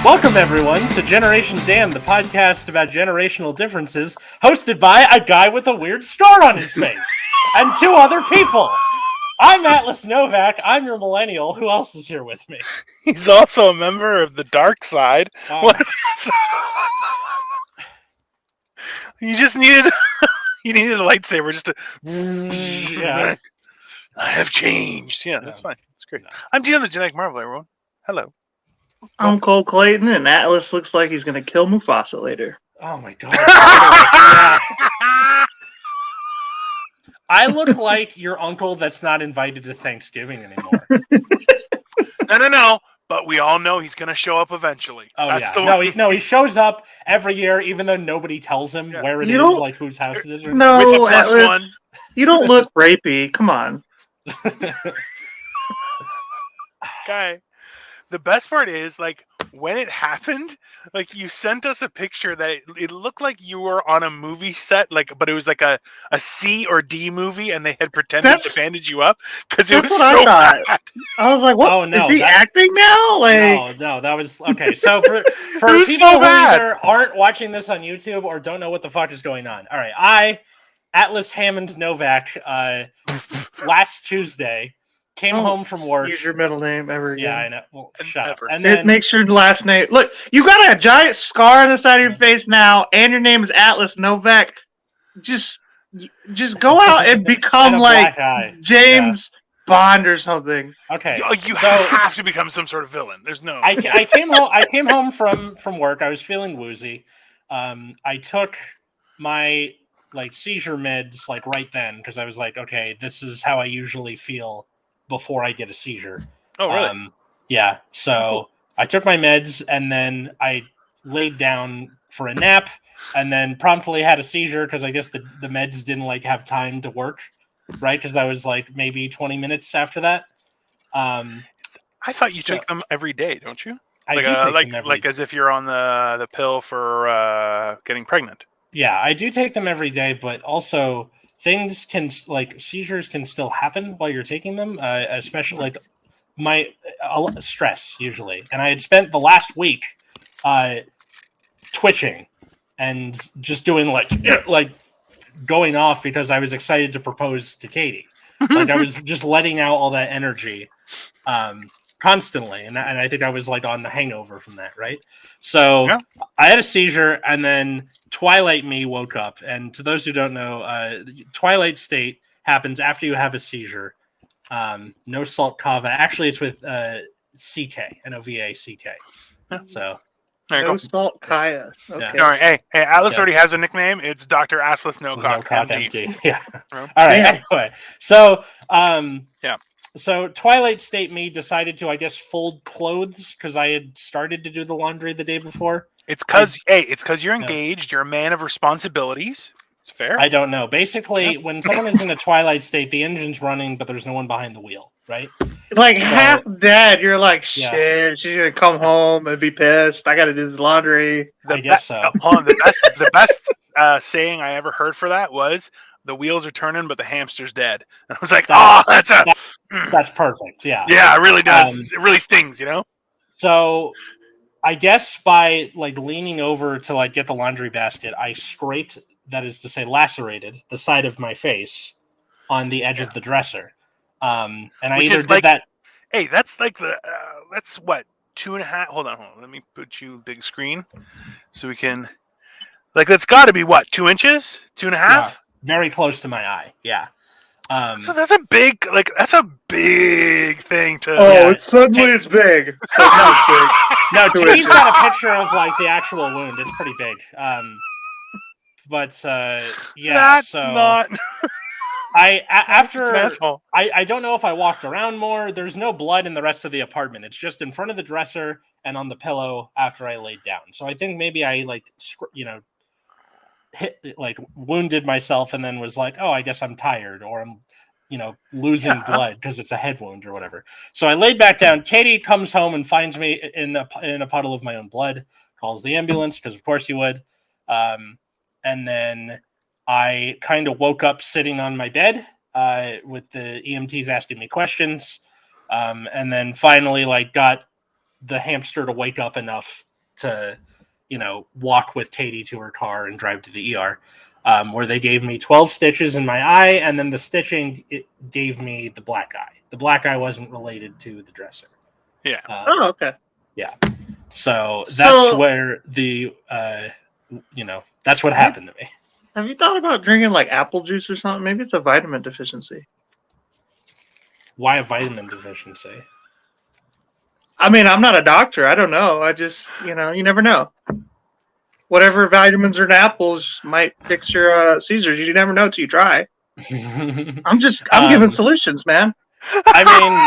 Welcome, everyone, to Generation Dan, the podcast about generational differences, hosted by a guy with a weird scar on his face and two other people. I'm Atlas Novak. I'm your millennial. Who else is here with me? He's also a member of the dark side. What? You just needed you needed a lightsaber just to. Yeah. I have changed. Yeah, that's fine. That's great. I'm Dino the Genetic Marvel, everyone. Hello. I'm Cole Clayton, and Atlas looks like he's going to kill Mufasa later. Oh my god. I look like your uncle that's not invited to Thanksgiving anymore. No. But we all know he's going to show up eventually. Oh, That's yeah. He shows up every year, even though nobody tells him where it is, like whose house it is. Or no, with a plus Atlas, one. You don't look rapey. Come on. Guy. The best part is, like, when it happened, like, you sent us a picture that it looked like you were on a movie set, like, but it was like a C or D movie, and they had pretended to bandage you up because it was so bad. I was like, "What? Oh, no, is he acting now?" Like, no, that was okay. So for people who either aren't watching this on YouTube or don't know what the fuck is going on, all right, Atlas Hammond Novak, last Tuesday. Came home from work. Use your middle name ever again. Yeah, I know. Well, shut up. And then make sure the last name. Look, you got a giant scar on the side of your face now, and your name is Atlas Novak. Just go out and become like James Bond or something. Okay, you have to become some sort of villain. There's no. I came home from work. I was feeling woozy. I took my seizure meds right then because I was like, okay, this is how I usually feel before I get a seizure. Oh, really? Yeah. So I took my meds and then I laid down for a nap and then promptly had a seizure because I guess the meds didn't have time to work, right? Because that was maybe 20 minutes after that. I thought you take them every day, don't you? I do take them every day. As if you're on the pill for getting pregnant. Yeah, I do take them every day, but also things can seizures can still happen while you're taking them, especially my stress usually. And I had spent the last week twitching and just doing going off because I was excited to propose to Katie. I was just letting out all that energy constantly, and I think I was on the hangover from that, right? So I had a seizure, and then Twilight me woke up. And to those who don't know, Twilight state happens after you have a seizure. No salt kava. Actually, it's with CK, N-O-V-A-C-K. So no salt kaya. Okay. Yeah. All right. Hey, Atlas already has a nickname. It's Dr. Assless No Cock MD. Yeah. All right. Anyway, so So Twilight State me decided to, I guess, fold clothes because I had started to do the laundry the day before. It's because you're engaged. You're a man of responsibilities. It's fair. I don't know. Basically, when someone is in a Twilight State, the engine's running, but there's no one behind the wheel, right? Half dead. You're like, shit. She's gonna come home and be pissed. I gotta do this laundry. I guess so. The best saying I ever heard for that was, "The wheels are turning, but the hamster's dead." And I was like, that's perfect. Yeah. Yeah, it really does. It really stings, you know? So I guess by leaning over to get the laundry basket, I scraped, that is to say lacerated, the side of my face on the edge of the dresser. And I either did that. Hey, that's that's what, 2.5. Hold on. Let me put you big screen so we can, that's got to be what, 2 inches? 2.5? Yeah. Very close to my eye, yeah. So that's a big thing to. Oh, it's big. No, Katie's got a picture of the actual wound. It's pretty big. But that's not. I don't know if I walked around more. There's no blood in the rest of the apartment. It's just in front of the dresser and on the pillow after I laid down. So I think maybe I wounded myself and then was like, oh, I guess I'm tired or I'm, losing blood because it's a head wound or whatever. So I laid back down. Katie comes home and finds me in a puddle of my own blood, calls the ambulance because of course you would. And then I kind of woke up sitting on my bed with the EMTs asking me questions. And then finally got the hamster to wake up enough to, walk with Katie to her car and drive to the ER, where they gave me 12 stitches in my eye, and then the stitching gave me the black eye. The black eye wasn't related to the dresser. Yeah. Okay. Yeah. So that's where that's what happened to me. Have you thought about drinking like apple juice or something? Maybe it's a vitamin deficiency. Why a vitamin deficiency? I mean, I'm not a doctor. I don't know. I just, you never know. Whatever vitamins are in apples might fix your seizures. You never know till you try. I'm giving solutions, man. I mean,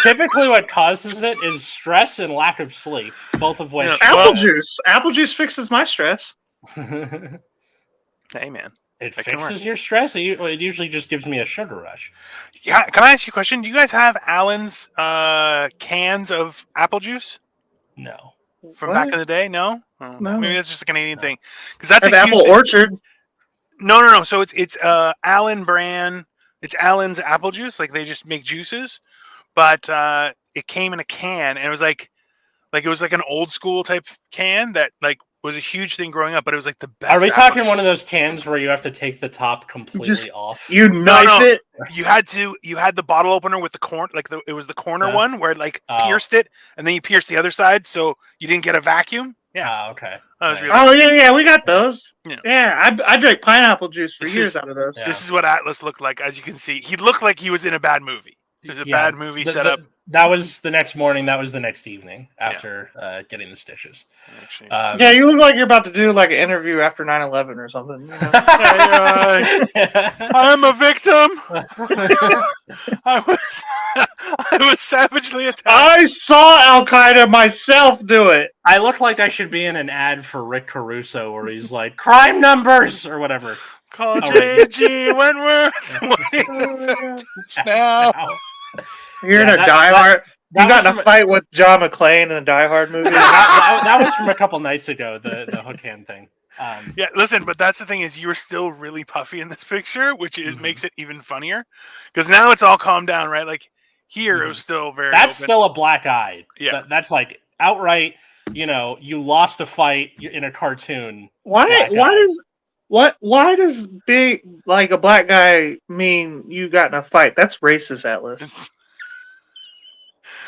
typically what causes it is stress and lack of sleep, both of which... Apple juice. Apple juice fixes my stress. Hey, man. It fixes your stress? It usually just gives me a sugar rush. Yeah, can I ask you a question? Do you guys have Allen's cans of apple juice? No. From back in the day? No? Oh, No. Maybe that's just a Canadian thing. Because that's a Apple Orchard. No. So it's Allen brand. It's Allen's apple juice. Like they just make juices, but it came in a can, and it was like it was like an old school type can that like was a huge thing growing up. But it was like the best. Are we talking one of those cans where you have to take the top completely off? You knife it. You had the bottle opener with the corn, it was the corner one where it like pierced it, and then you pierced the other side, so you didn't get a vacuum. Yeah. Okay. Yeah, we got those. Yeah, I drank pineapple juice for years out of those. This is what Atlas looked like, as you can see. He looked like he was in a bad movie. It was a bad movie setup. That was the next morning. That was the next evening after getting the stitches. Yeah, you look like you're about to do like an interview after 9/11 or something. I'm a victim. I was savagely attacked. I saw Al Qaeda myself do it. I look like I should be in an ad for Rick Caruso where he's like crime numbers or whatever. Call J.G. Wentworth. Now. You're in a Die Hard. You got in a fight with John McClane in the Die Hard movie. that was from a couple nights ago. The hook hand thing. Yeah, listen, but that's the thing is you were still really puffy in this picture, which makes it even funnier because now it's all calmed down, right? Like here it was still very. That's open. still a black eye. Yeah, that's like outright. You lost a fight in a cartoon. Why does big like a black guy mean you got in a fight? That's racist, Atlas.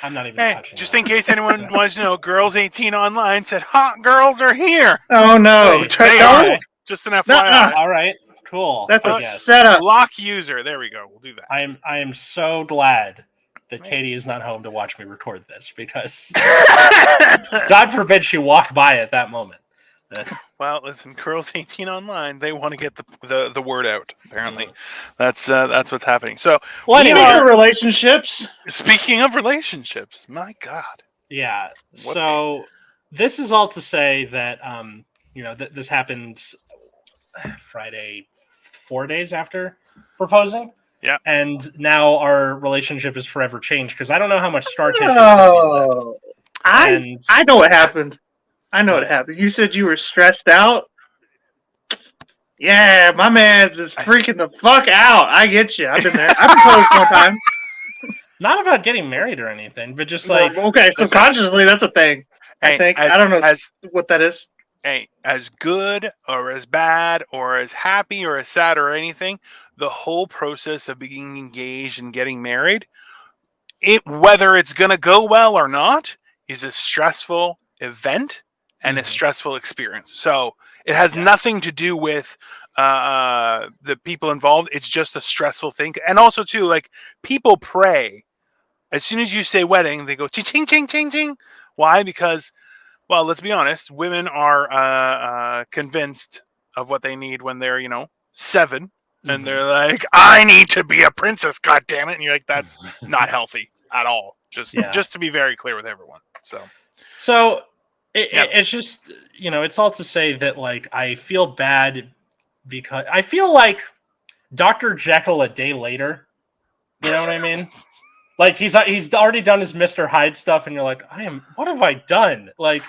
I'm not even touching just that. in case anyone wants to know, Girls 18 Online said hot girls are here. Oh no. Just an FYI. All right. Cool. That's a setup. Lock user. There we go. We'll do that. I am so glad that Katie is not home to watch me record this because God forbid she walked by at that moment. Well, listen, Girls 18 Online, they want to get the word out. Apparently, that's what's happening. So, Speaking of relationships, my God. Yeah. So this is all to say that this happens Friday, 4 days after proposing. Yeah. And now our relationship is forever changed because I don't know how much scar tissue. I know what happened. You said you were stressed out. Yeah, my man's is freaking the fuck out. I get you. I've been there. I've proposed one time. Not about getting married or anything, but just like subconsciously, that's a thing. I think I don't know what that is. Hey, as good or as bad or as happy or as sad or anything, the whole process of being engaged and getting married, whether it's gonna go well or not, is a stressful event and a stressful experience. So it has nothing to do with the people involved. It's just a stressful thing. And also, too, like, people pray. As soon as you say wedding, they go, ching, ching, ching, ching. Why? Because, well, let's be honest. Women are convinced of what they need when they're, 7. And they're like, I need to be a princess, goddammit. And you're like, that's not healthy at all. Just to be very clear with everyone. So it's just, it's all to say that, like, I feel bad because I feel like Dr. Jekyll a day later. You know what I mean? Like, he's already done his Mr. Hyde stuff, and you're like, what have I done? Like,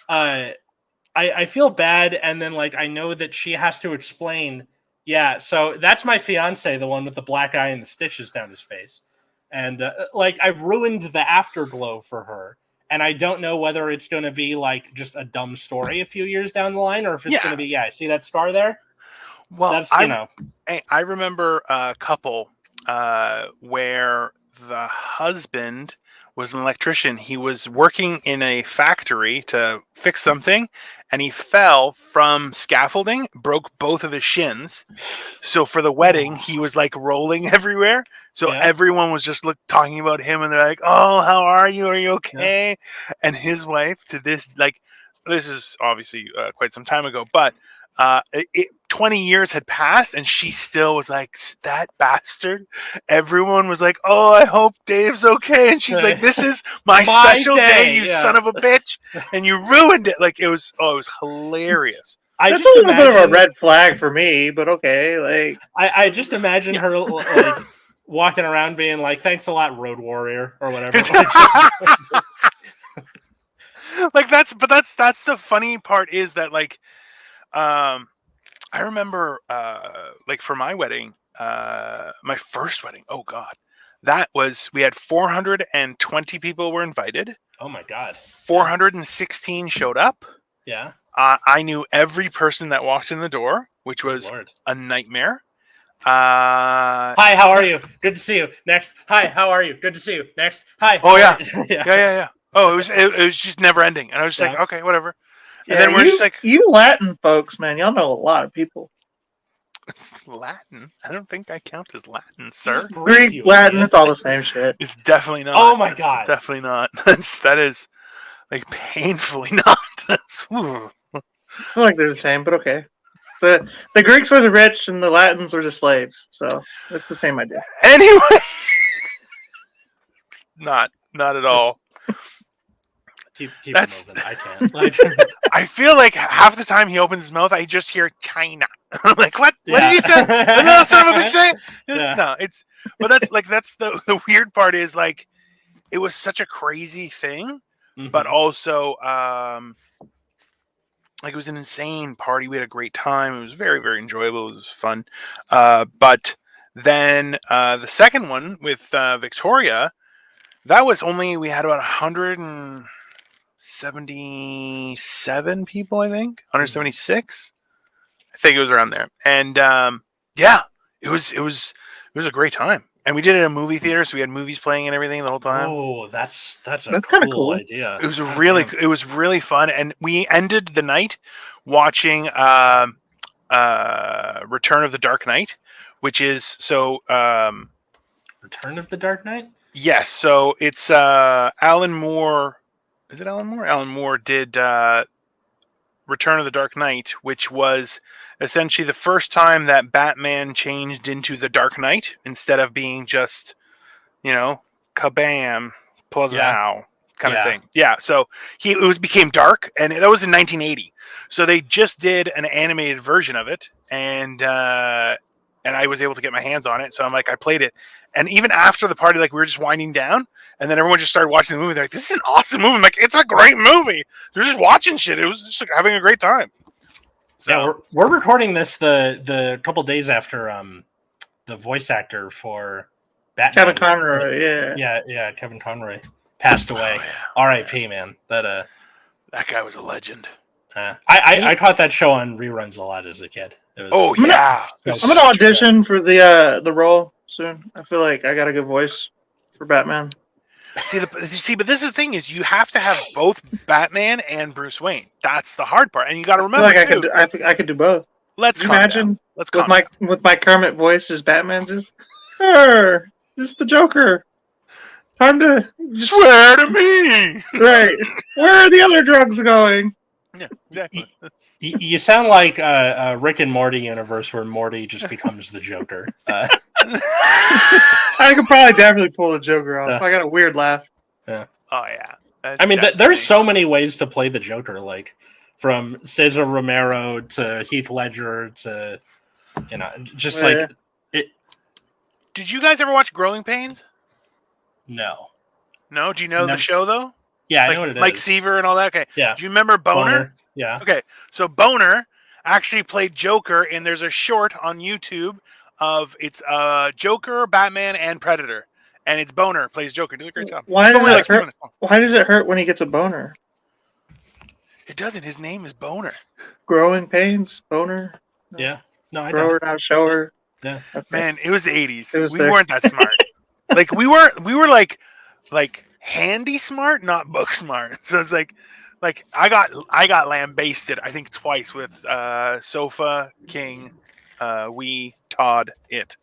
I feel bad, and then, like, I know that she has to explain, so that's my fiance, the one with the black eye and the stitches down his face. And, like, I've ruined the afterglow for her. and I don't know whether it's going to be like just a dumb story a few years down the line, or if it's going to be see that scar there. Well, that's I remember a couple where the husband was an electrician. He was working in a factory to fix something, and he fell from scaffolding, broke both of his shins. So for the wedding, he was like rolling everywhere. So everyone was just talking about him, and they're like, "Oh, how are you? Are you okay?" Yeah. And his wife, to this, like, this is obviously quite some time ago, but 20 years had passed, and she still was like, "That bastard." Everyone was like, "Oh, I hope Dave's okay," and she's like, "This is my special day, you son of a bitch, and you ruined it." Like, it was hilarious. That's a little bit of a red flag for me, but okay. Like, I just imagine her like walking around being like, "Thanks a lot, Road Warrior," or whatever. Like, that's the funny part is that, like, I remember like for my wedding, my first wedding. Oh God, we had 420 people were invited. Oh my God, 416 showed up. Yeah. I knew every person that walked in the door, which was a nightmare. Hi, how are you? Good to see you. Next. Hi, how are you? Good to see you. Next. Hi. Oh yeah. Yeah. Oh, it was just never ending, and I was just like, okay, whatever. And then we're just like, you Latin folks, man, y'all know a lot of people. Latin? I don't think I count as Latin, sir. Greek, Latin, it's all the same shit. It's definitely not. Oh my God. Definitely not. That is like painfully not. I feel like they're the same, but okay. The Greeks were the rich and the Latins were the slaves, so it's the same idea. Anyway, not at all. Keep moving. I can't. I feel like half the time he opens his mouth, I just hear China. I'm like, what? Yeah. What did you say? What son of a bitch say? No, but that's the weird part is, like, it was such a crazy thing, but also like, it was an insane party. We had a great time. It was very, very enjoyable. It was fun. But then the second one with Victoria, that was we had about 177 people, I think. 176. I think it was around there. And it was a great time. And we did it at a movie theater, so we had movies playing and everything the whole time. Oh, that's kind of cool idea. It was really fun, and we ended the night watching Return of the Dark Knight, which is Return of the Dark Knight? Yes, so it's Alan Moore. Is it Alan Moore? Alan Moore did Return of the Dark Knight, which was essentially the first time that Batman changed into the Dark Knight instead of being just, kabam, plazow kind of thing. Yeah, so it became dark, and that was in 1980. So they just did an animated version of it, and I was able to get my hands on it. So I'm like, I played it. And even after the party, like, we were just winding down, and then everyone just started watching the movie. They're like, this is an awesome movie. I'm like, it's a great movie. They're just watching shit. It was just like having a great time. So yeah, we're recording this the couple days after the voice actor for Batman. Kevin Conroy, yeah, Kevin Conroy passed away. R.I.P. Man. That guy was a legend. I caught that show on reruns a lot as a kid. I'm gonna audition for the role soon. I feel like I got a good voice for Batman. But this is the thing is, you have to have both Batman and Bruce Wayne. That's the hard part, and you got to remember. I think I could do both. Let's imagine. Let's with my Kermit voice as Batman. Just the Joker. Time to swear to me. Right. Where are the other drugs going? Yeah, exactly. You sound like a Rick and Morty universe where Morty just becomes the Joker. I could definitely pull the Joker off. I got a weird laugh. Yeah. Oh yeah. I mean, there's so many ways to play the Joker, like from Cesar Romero to Heath Ledger to, just like it. Did you guys ever watch Growing Pains? No. No. Do you know the show though? Yeah, I know what it is. Mike Seaver and all that. Okay. Yeah. Do you remember Boner? Yeah. Okay. So Boner actually played Joker, and there's a short on YouTube of it's Joker, Batman, and Predator, and it's Boner plays Joker. Does a great job. Why It's does only it like 2 hurt? minutes long. Why does it hurt when he gets a boner? It doesn't. His name is Boner. Growing pains, boner. Yeah. No, I Grower, don't. not shower. Yeah. Okay. Man, it was the 80s. It was We there. weren't that smart. Like we were like handy smart, not book smart. So it's like I got lambasted, I think twice with Sofa, King, we, Todd, it.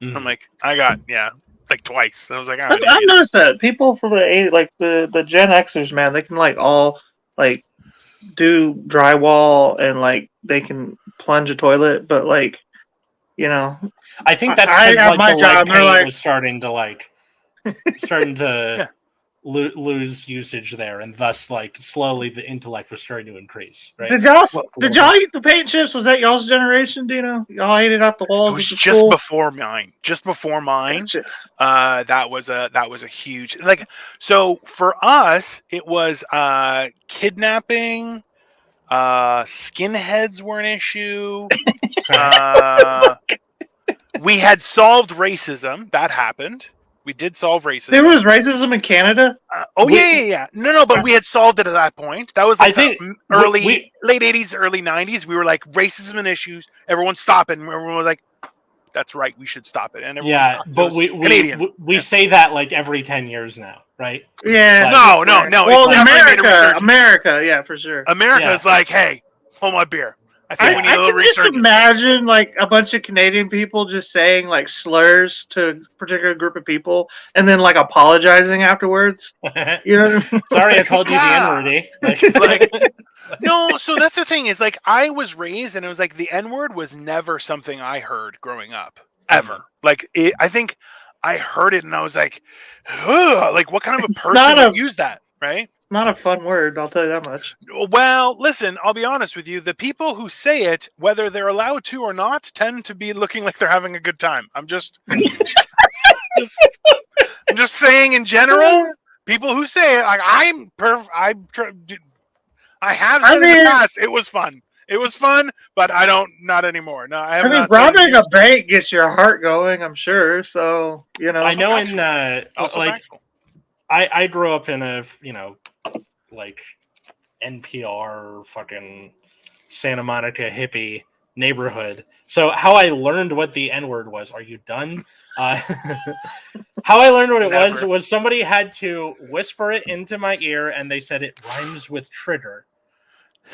I'm like, like twice. I was like, I've noticed that people from the 80s, like the Gen Xers, man, they can like all like do drywall and like they can plunge a toilet, but like, you know, I think that's I because have like my the job, leg and they're pain like- was starting to Yeah. lose usage there, and thus like slowly the intellect was starting to increase. Right? Did y'all eat the paint chips? Was that y'all's generation, Dino? Y'all ate it off the walls. It was of the just school? before mine. Just before mine. Gotcha. That was a huge, like, so for us it was kidnapping, skinheads were an issue. We had solved racism. That happened. We did solve racism. There was racism in Canada? Yeah. No, but we had solved it at that point. That was like I think late 80s, early 90s. We were like, racism and issues. Everyone stop it. And everyone was like, that's right, we should stop it. And everyone stopped. But we say that like every 10 years now, right? Yeah. Like, no. Well, America, America, yeah, for sure. America's like, hey, hold my beer. I think we need a little can just research. imagine like a bunch of Canadian people just saying like slurs to a particular group of people and then like apologizing afterwards. You know? Sorry, I called you the N-word. No, so that's the thing is like I was raised and it was like the N-word was never something I heard growing up ever. Like I think I heard it and I was like, ugh, like what kind of a person would use that, right? Not a fun word, I'll tell you that much. Well, listen, I'll be honest with you. The people who say it, whether they're allowed to or not, tend to be looking like they're having a good time. I'm just saying in general, people who say it, like I have said in the past, it was fun. It was fun, but not anymore. No, I mean, robbing a bank gets your heart going, I'm sure. So, you know. I know I grew up in a, like NPR fucking Santa Monica hippie neighborhood. So how I learned what the N-word was, are you done? How I learned what it was somebody had to whisper it into my ear and they said it rhymes with trigger.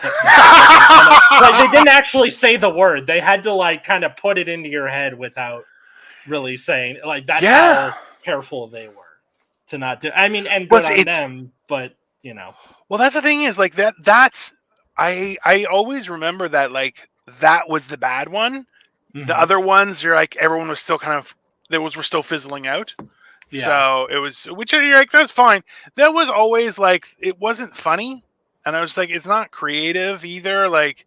Like they didn't actually say the word. They had to like kind of put it into your head without really saying, like, that's how careful they were to not do. I mean, and good on them, but you know. Well, that's the thing is like that's I always remember that like that was the bad one. Mm-hmm. The other ones, you're like everyone was still kind of were still fizzling out. Yeah. So it was, which you're like, that's fine. That was always like it wasn't funny. And I was like, it's not creative either. Like,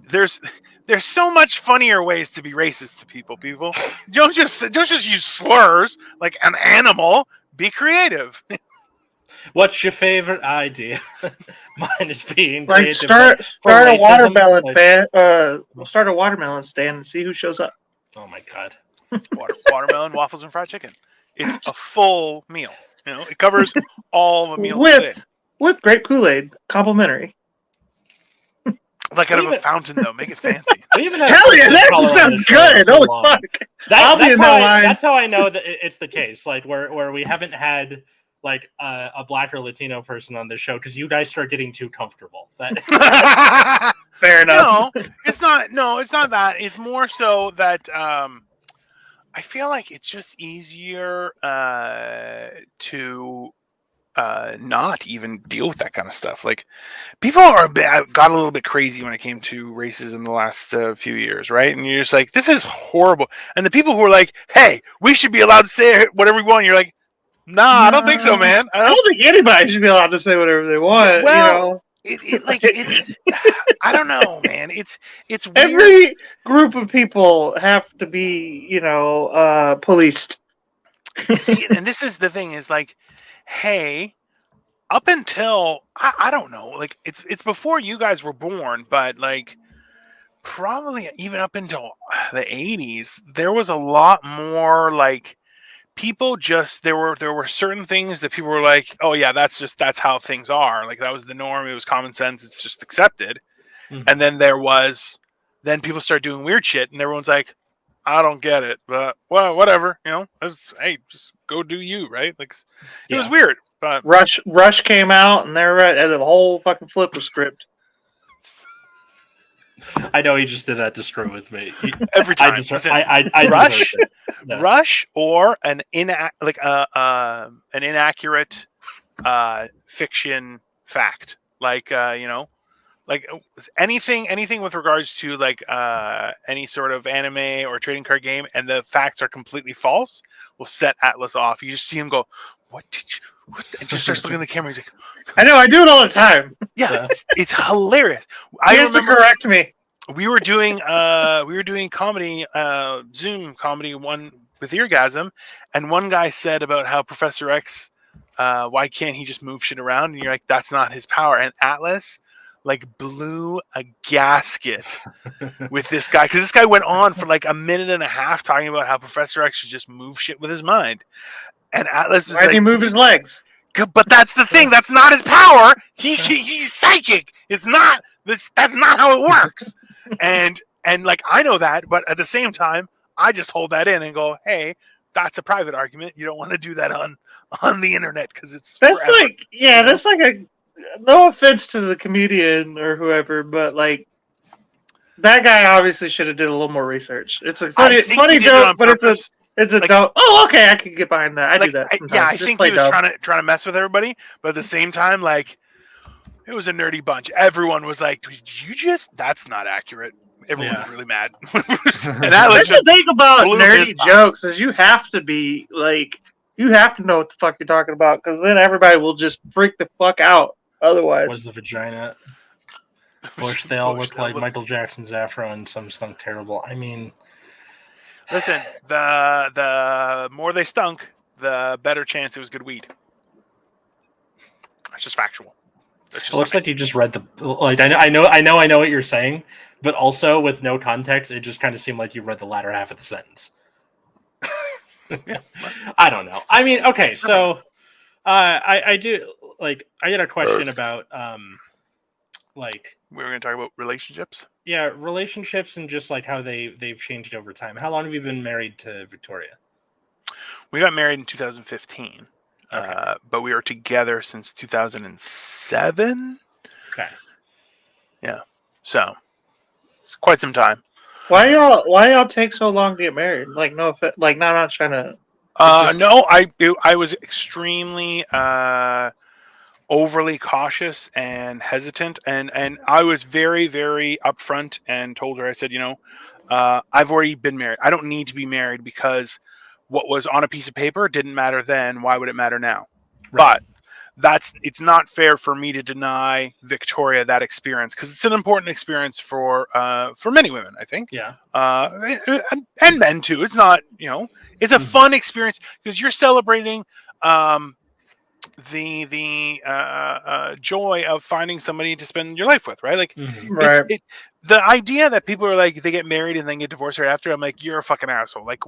there's so much funnier ways to be racist to people. People don't just use slurs like an animal. Be creative. What's your favorite idea? Mine is being like creative. Start a watermelon start a watermelon stand and see who shows up. Oh my god! Watermelon, waffles, and fried chicken. It's a full meal. You know, it covers all the meals today. With grape Kool-Aid, complimentary. Like out of a fountain, though. Make it fancy. Hell yeah, that sounds good. Holy fuck. That's how I know that it's the case. Like where we haven't had like a black or Latino person on this show because you guys start getting too comfortable. Fair enough. No, it's not. No, it's not that. It's more so that I feel like it's just easier to not even deal with that kind of stuff. Like people got a little bit crazy when it came to racism the last few years, right? And you're just like, this is horrible. And the people who are like, hey, we should be allowed to say whatever we want. You're like, nah, I don't think so, man. I don't think anybody should be allowed to say whatever they want. Well, it's I don't know, man. It's weird. Every group of people have to be, policed. See, and this is the thing is like, hey, up until I don't know, like it's before you guys were born, but like probably even up until the 80s, there was a lot more like people just there were certain things that people were like, oh yeah, that's how things are. Like that was the norm. It was common sense. It's just accepted. Mhm. And then people start doing weird shit, and everyone's like, I don't get it, but well, whatever. Hey, just go do you, right? Like it was weird. But Rush came out, and they're at the whole fucking flipper script. I know he just did that to screw with me. Every time. I Rush, no. Rush, or an inaccurate fiction fact, like like anything with regards to like any sort of anime or trading card game, and the facts are completely false, will set Atlas off. You just see him go, "What did you?" And just starts looking at the camera. He's like, I know, I do it all the time. Yeah, it's hilarious. He has to correct me. We were doing comedy, Zoom comedy one with Eargasm, and one guy said about how Professor X, why can't he just move shit around? And you're like, that's not his power. And Atlas like blew a gasket with this guy, because this guy went on for like a minute and a half talking about how Professor X should just move shit with his mind. And Atlas was Why did he move his legs? But that's the thing. That's not his power. He's psychic. It's not. That's not how it works. and like I know that, but at the same time, I just hold that in and go, hey, that's a private argument. You don't want to do that on the internet because it's that's forever, like that's like a no offense to the comedian or whoever, but like that guy obviously should have did a little more research. It's a funny joke, but it's a like, dumb. Oh, okay, I can get behind that. I do that. I think he was trying to mess with everybody, but at the same time, like it was a nerdy bunch. Everyone was like, "Did you just? That's not accurate." Everyone was really mad. And that's the thing about nerdy jokes is you have to be like, you have to know what the fuck you're talking about, because then everybody will just freak the fuck out. Otherwise, was the vagina? Bush, they all look like Michael Jackson's afro, and some stunk terrible. I mean, listen, the more they stunk, the better chance it was good weed. That's just factual. It looks like you just read the like. I know what you're saying, but also with no context, it just kind of seemed like you read the latter half of the sentence. I don't know. I mean, okay, so I do like. I had a question about like we were going to talk about relationships. Yeah, relationships and just like how they've changed over time. How long have you been married to Victoria? We got married in 2015. Okay. But we were together since 2007. Okay. Yeah. So it's quite some time. Why y'all take so long to get married? Like no, like no, I'm not trying to. No, I was extremely overly cautious and hesitant, and I was very, very upfront and told her, I said, I've already been married. I don't need to be married because what was on a piece of paper didn't matter then. Why would it matter now? Right. But it's not fair for me to deny Victoria that experience, because it's an important experience for many women, I think. Yeah. And men too. It's not, it's a fun experience because you're celebrating the joy of finding somebody to spend your life with, right? Like, the idea that people are like, they get married and then get divorced right after, I'm like, you're a fucking asshole. Like,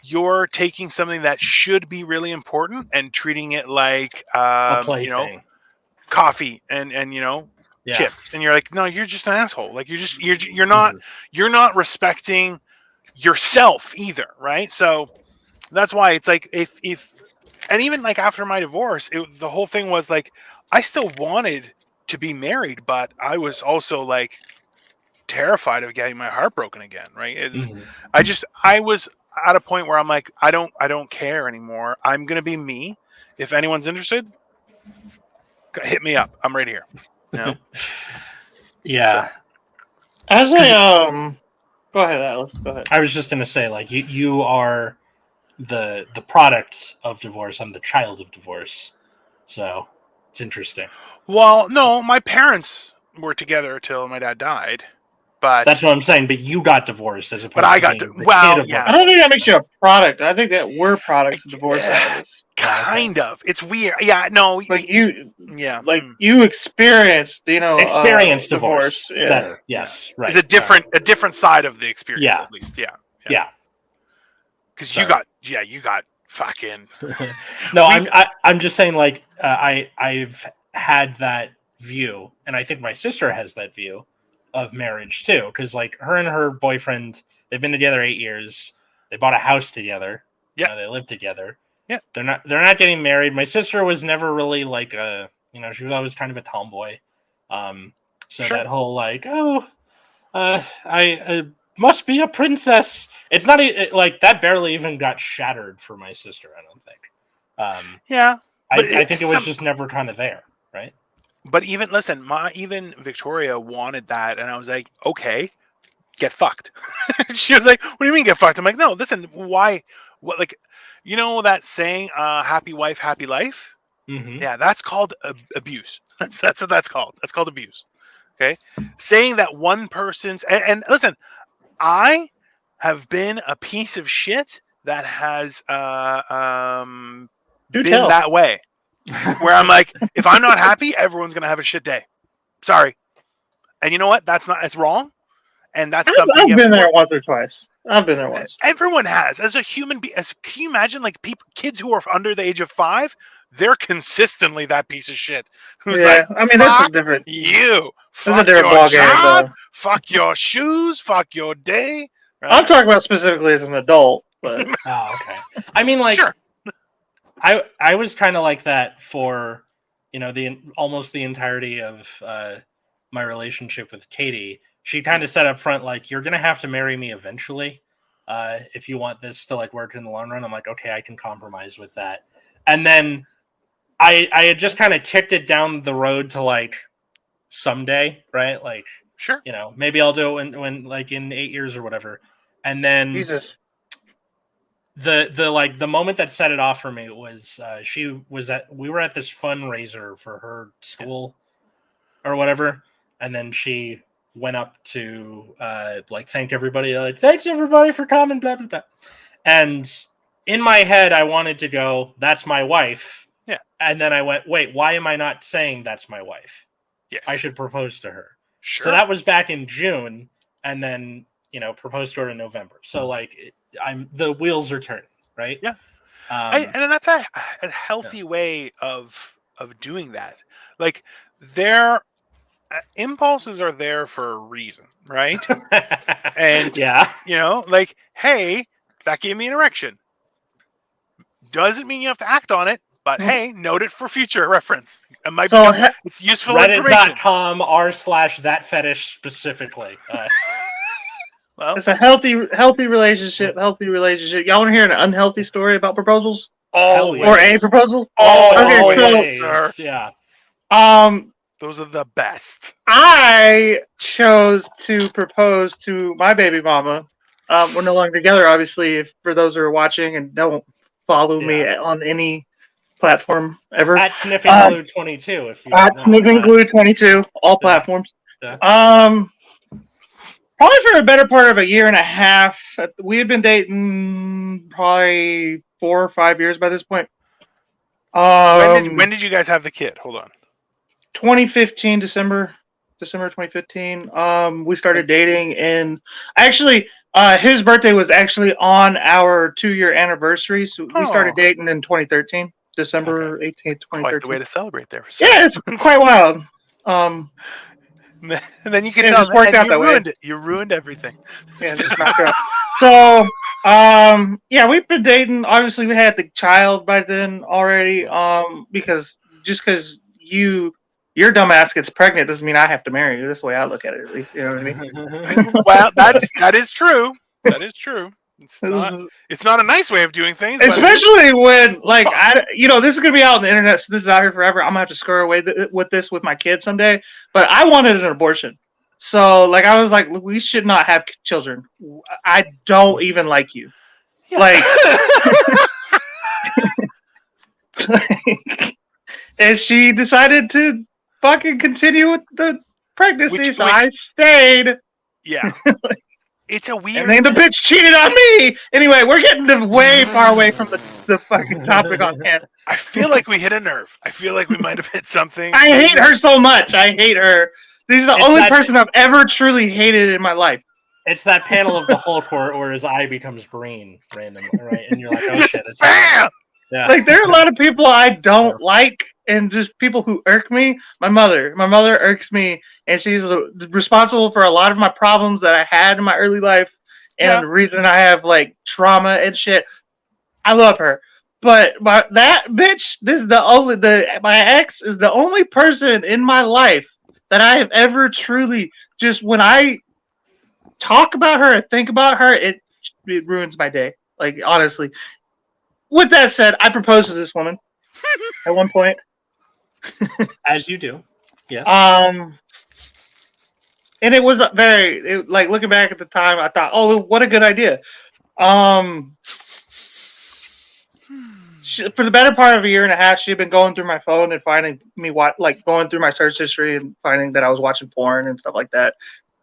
you're taking something that should be really important and treating it like a plaything. Coffee and chips, and you're like, no, you're just an asshole. Like, you're not respecting yourself either, right? So that's why it's like if and even like after my divorce, the whole thing was like I still wanted to be married, but I was also like terrified of getting my heart broken again, right? I was at a point where I'm like, I don't care anymore. I'm gonna be me. If anyone's interested, hit me up. I'm right here. Yeah. So, as a go ahead, Alice. Go ahead. I was just gonna say, like, you are the product of divorce. I'm the child of divorce. So it's interesting. Well, no, my parents were together till my dad died. But that's what I'm saying. But you got divorced as opposed to I got yeah. I don't think that makes you a product. I think that we're products of divorce. Kind of. It's weird. Yeah. No. Like you. Yeah. Like you experienced, experienced divorce. Yeah. Better. Yes. Right. It's a different side of the experience. Yeah. At least. Yeah. Yeah. Because yeah, you got fucking. No, I'm just saying, like, I've had that view, and I think my sister has that view of marriage too, because like her and her boyfriend, they've been together 8 years. They bought a house together. Yeah, they live together. Yeah, they're not getting married. My sister was never really like she was always kind of a tomboy. So sure. that whole like, I must be a princess. It's not like that. Barely even got shattered for my sister. I don't think. Yeah, I think it was just never kind of there, right? But even even Victoria wanted that, and I was like, okay, get fucked. She was like, what do you mean get fucked? I'm like, no, listen, why? What, like, you know that saying, happy wife, happy life? Mm-hmm. Yeah, that's called abuse. That's what that's called. That's called abuse. Okay, saying that one person's and listen, I have been a piece of shit that has been that way, where I'm like, if I'm not happy, everyone's gonna have a shit day. Sorry, and you know what? It's wrong, and that's something. I've been there once or twice. I've been there once. Everyone has. As a human being, can you imagine like kids who are under the age of 5? They're consistently that piece of shit. Who's like, I mean, that's a different. You. Fuck your job. Fuck your shoes. Fuck your day. Right? I'm talking about specifically as an adult, but oh, okay. I mean, like, sure. I was kind of like that for almost the entirety of my relationship with Katie. She kind of said up front, like, you're gonna have to marry me eventually if you want this to like work in the long run. I'm like, okay, I can compromise with that. And then I had just kind of kicked it down the road to like someday, right? Like, sure, maybe I'll do it when like in 8 years or whatever. And then Jesus. the moment that set it off for me was we were at this fundraiser for her school or whatever, and then she went up to like thank everybody, like, thanks everybody for coming, blah blah blah. And in my head I wanted to go, that's my wife. Yeah. And then I went, wait, why am I not saying that's my wife? Yes. I should propose to her. Sure. So that was back in June, and then proposed to her in November. So like the wheels are turning, right? Yeah. And that's a healthy way of doing that. Like, their impulses are there for a reason, right? And like, hey, that gave me an erection. Doesn't mean you have to act on it, but hey, note it for future reference. It might be it's useful information. Reddit.com r/that fetish specifically. Well, it's a healthy relationship. Y'all want to hear an unhealthy story about proposals? Always. Or a proposal? Always. Okay, so, yeah. Those are the best. I chose to propose to my baby mama. We're no longer together, obviously, for those who are watching and don't follow me on any platform ever. At Sniffing Glue 22, if you at Sniffing Glue 22, all platforms. Yeah. Probably for a better part of a year and a half. We had been dating probably 4 or 5 years by this point. When did you guys have the kid? Hold on. 2015, December 2015. We started dating, and actually, his birthday was actually on our 2-year anniversary. So we started dating in 2013, December 18th, 2013. Quite the way to celebrate there. Yeah, it's quite wild. And then you can tell just worked out that way. You ruined everything. Yeah, just knocked out. So, we've been dating. Obviously, we had the child by then already. Because your dumbass gets pregnant doesn't mean I have to marry you. That's the way I look at it, at least. You know what I mean? Well, that is true. That is true. It's not a nice way of doing things. Especially when, like, this is going to be out on the internet, so this is out here forever. I'm going to have to screw away with this with my kids someday. But I wanted an abortion. So, like, I was like, we should not have children. I don't even like you. Yeah. Like, and she decided to fucking continue with the pregnancy, so I stayed. Yeah. It's a weird. And then the bitch cheated on me. Anyway, we're getting way far away from the fucking topic on hand. I feel like we hit a nerve. I feel like we might have hit something. I hate her so much. I hate her. This is the only person I've ever truly hated in my life. It's that panel of the Hulk where his eye becomes green randomly, right? And you're like, oh shit, it's bam! Yeah. Like there are a lot of people I don't like, and just people who irk me. My mother irks me, and she's responsible for a lot of my problems that I had in my early life, and the reason I have like trauma and shit. I love her, but that bitch. This is my ex is the only person in my life that I have ever truly just when I talk about her or think about her, it ruins my day. Like honestly. With that said, I proposed to this woman at one point. As you do. Yes. And it was like looking back at the time, I thought, oh, what a good idea. For the better part of a year and a half, she had been going through my phone and finding me going through my search history and finding that I was watching porn and stuff like that.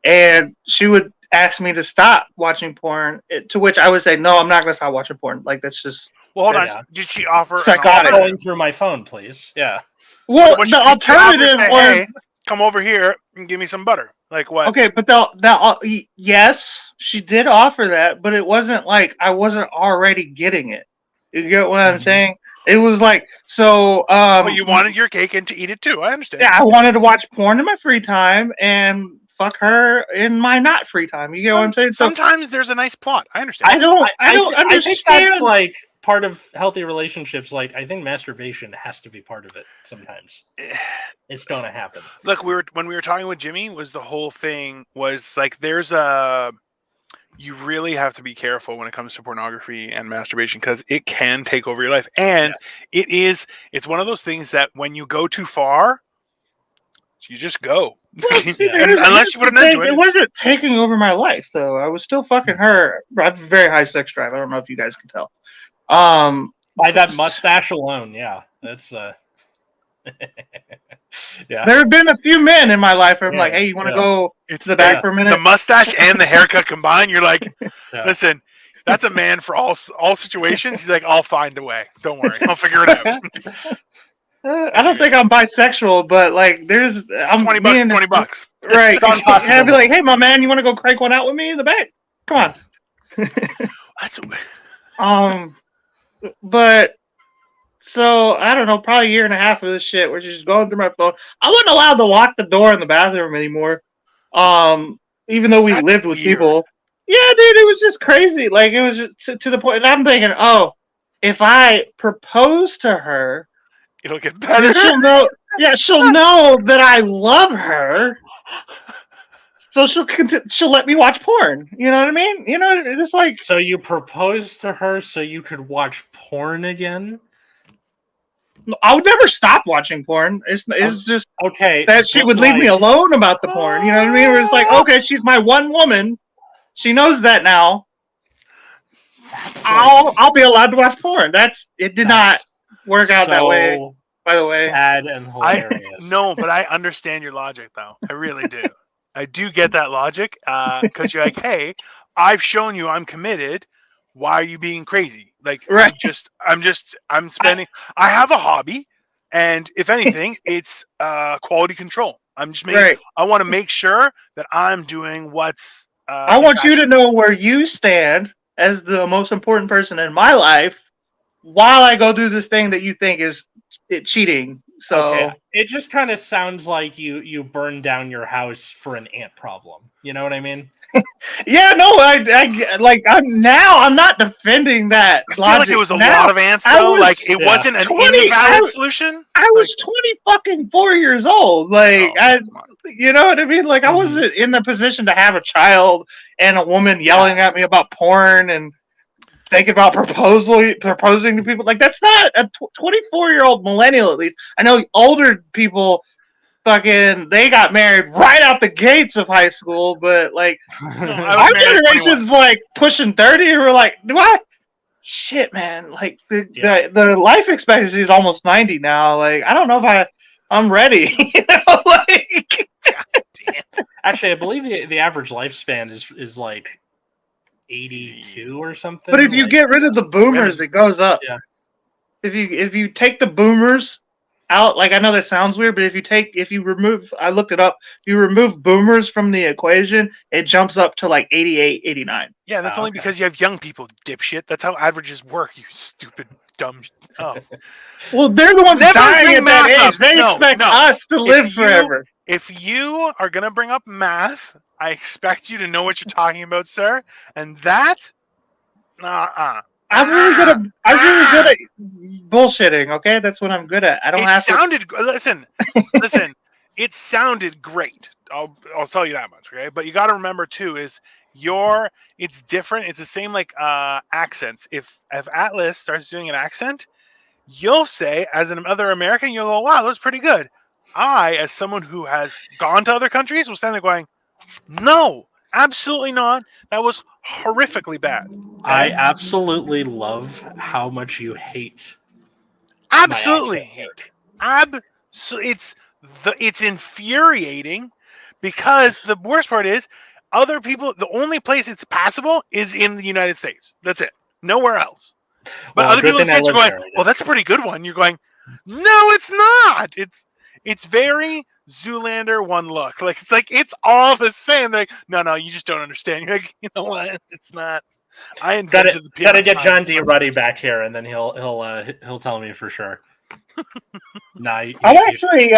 And she would ask me to stop watching porn, to which I would say, no, I'm not going to stop watching porn. Like, that's just... Well, hold on. Did she offer... Stop going through my phone, please. Yeah. Well, the alternative was... Hey, come over here and give me some butter. Like what? Okay, but yes, she did offer that, but it wasn't like I wasn't already getting it. You get what I'm saying? It was like, so... well, you wanted your cake and to eat it too. I understand. Yeah, I wanted to watch porn in my free time and fuck her in my not free time. You get what I'm saying? Sometimes there's a nice plot. I understand. I don't understand. I think that's like part of healthy relationships. Like, I think masturbation has to be part of it sometimes. It's going to happen. Look, when we were talking with Jimmy, was the whole thing was like you really have to be careful when it comes to pornography and masturbation because it can take over your life. And it's one of those things that when you go too far, you just go. Well, unless you put an end to it. It wasn't taking over my life, though. I was still fucking her. I have a very high sex drive. I don't know if you guys can tell. By that mustache alone, yeah. That's yeah. There have been a few men in my life where I'm like, hey, you want to go to the back for a minute? The mustache and the haircut combined, you're like, listen, that's a man for all situations. He's like, I'll find a way. Don't worry. I'll figure it out. I don't think I'm bisexual, but like, I'm $20, $20. Right. I'd be like, hey, my man, you want to go crank one out with me in the back? Come on. But so I don't know, probably a year and a half of this shit where she's just going through my phone. I wasn't allowed to lock the door in the bathroom anymore. Even though we lived with people. Yeah, dude, it was just crazy. Like, it was just to the point. And I'm thinking, oh, if I propose to her, it'll get better. She'll know that I love her. So she'll let me watch porn. You know what I mean? You know, it's like... So you proposed to her so you could watch porn again? I would never stop watching porn. It's just okay that she would leave me alone about the porn. You know what I mean? Where it's like, okay, she's my one woman. She knows that now. I'll be allowed to watch porn. It did not work out that way. By the way, sad and hilarious. No, but I understand your logic, though. I really do. I do get that logic because you're like, hey, I've shown you I'm committed. Why are you being crazy? Like, right. I'm spending. I have a hobby, and if anything, it's quality control. I'm just making. Right. I want to make sure that I'm doing what's. I want you to know where you stand as the most important person in my life, while I go do this thing that you think is cheating. So it just kind of sounds like you burned down your house for an ant problem. You know what I mean? Yeah, no, I'm not defending that. I feel like it was a lot of ants, though. Like it wasn't an invalid solution. I was 24 years old. Like you know what I mean? Like I wasn't in the position to have a child and a woman yelling at me about porn and thinking about proposing to people. Like that's not a 24-year-old millennial. At least I know older people. Fucking, they got married right out the gates of high school, but like our generation's like pushing 30, and we're like, what? Shit, man! Like the life expectancy is almost 90 now. Like I don't know if I'm ready. You know, like actually, I believe the average lifespan is like 82 or something. But if you get rid of the boomers, it goes up. Yeah. If you take the boomers out, like I know that sounds weird, but if you remove, I looked it up, if you remove boomers from the equation, it jumps up to like 88, 89. Yeah, that's only because you have young people, dipshit. That's how averages work, you stupid, dumb. Oh. Well, they're the ones Never dying bring at that math age. up. They expect us to live forever. If you are going to bring up math, I expect you to know what you're talking about, sir. And that, I'm really good at bullshitting. Okay, that's what I'm good at. I don't have to. Listen. It sounded great. I'll tell you that much. Okay, but you got to remember too is it's different. It's the same like accents. If Atlas starts doing an accent, you'll say as an other American, you'll go, "Wow, that's pretty good." I, as someone who has gone to other countries, will stand there going, "No, absolutely not. That was horrifically bad." Okay? I absolutely love how much you hate. Absolutely hate. It's infuriating because the worst part is other people. The only place it's passable is in the United States. That's it. Nowhere else. But other people in the States are going, "Well, that's a pretty good one." You're going, "No, it's not. It's very Zoolander one look. Like it's all the same." They're like, no, you just don't understand. You're like, you know what? It's not. I invented the gotta get John D. Ruddy back here, and then he'll tell me for sure. I'm actually,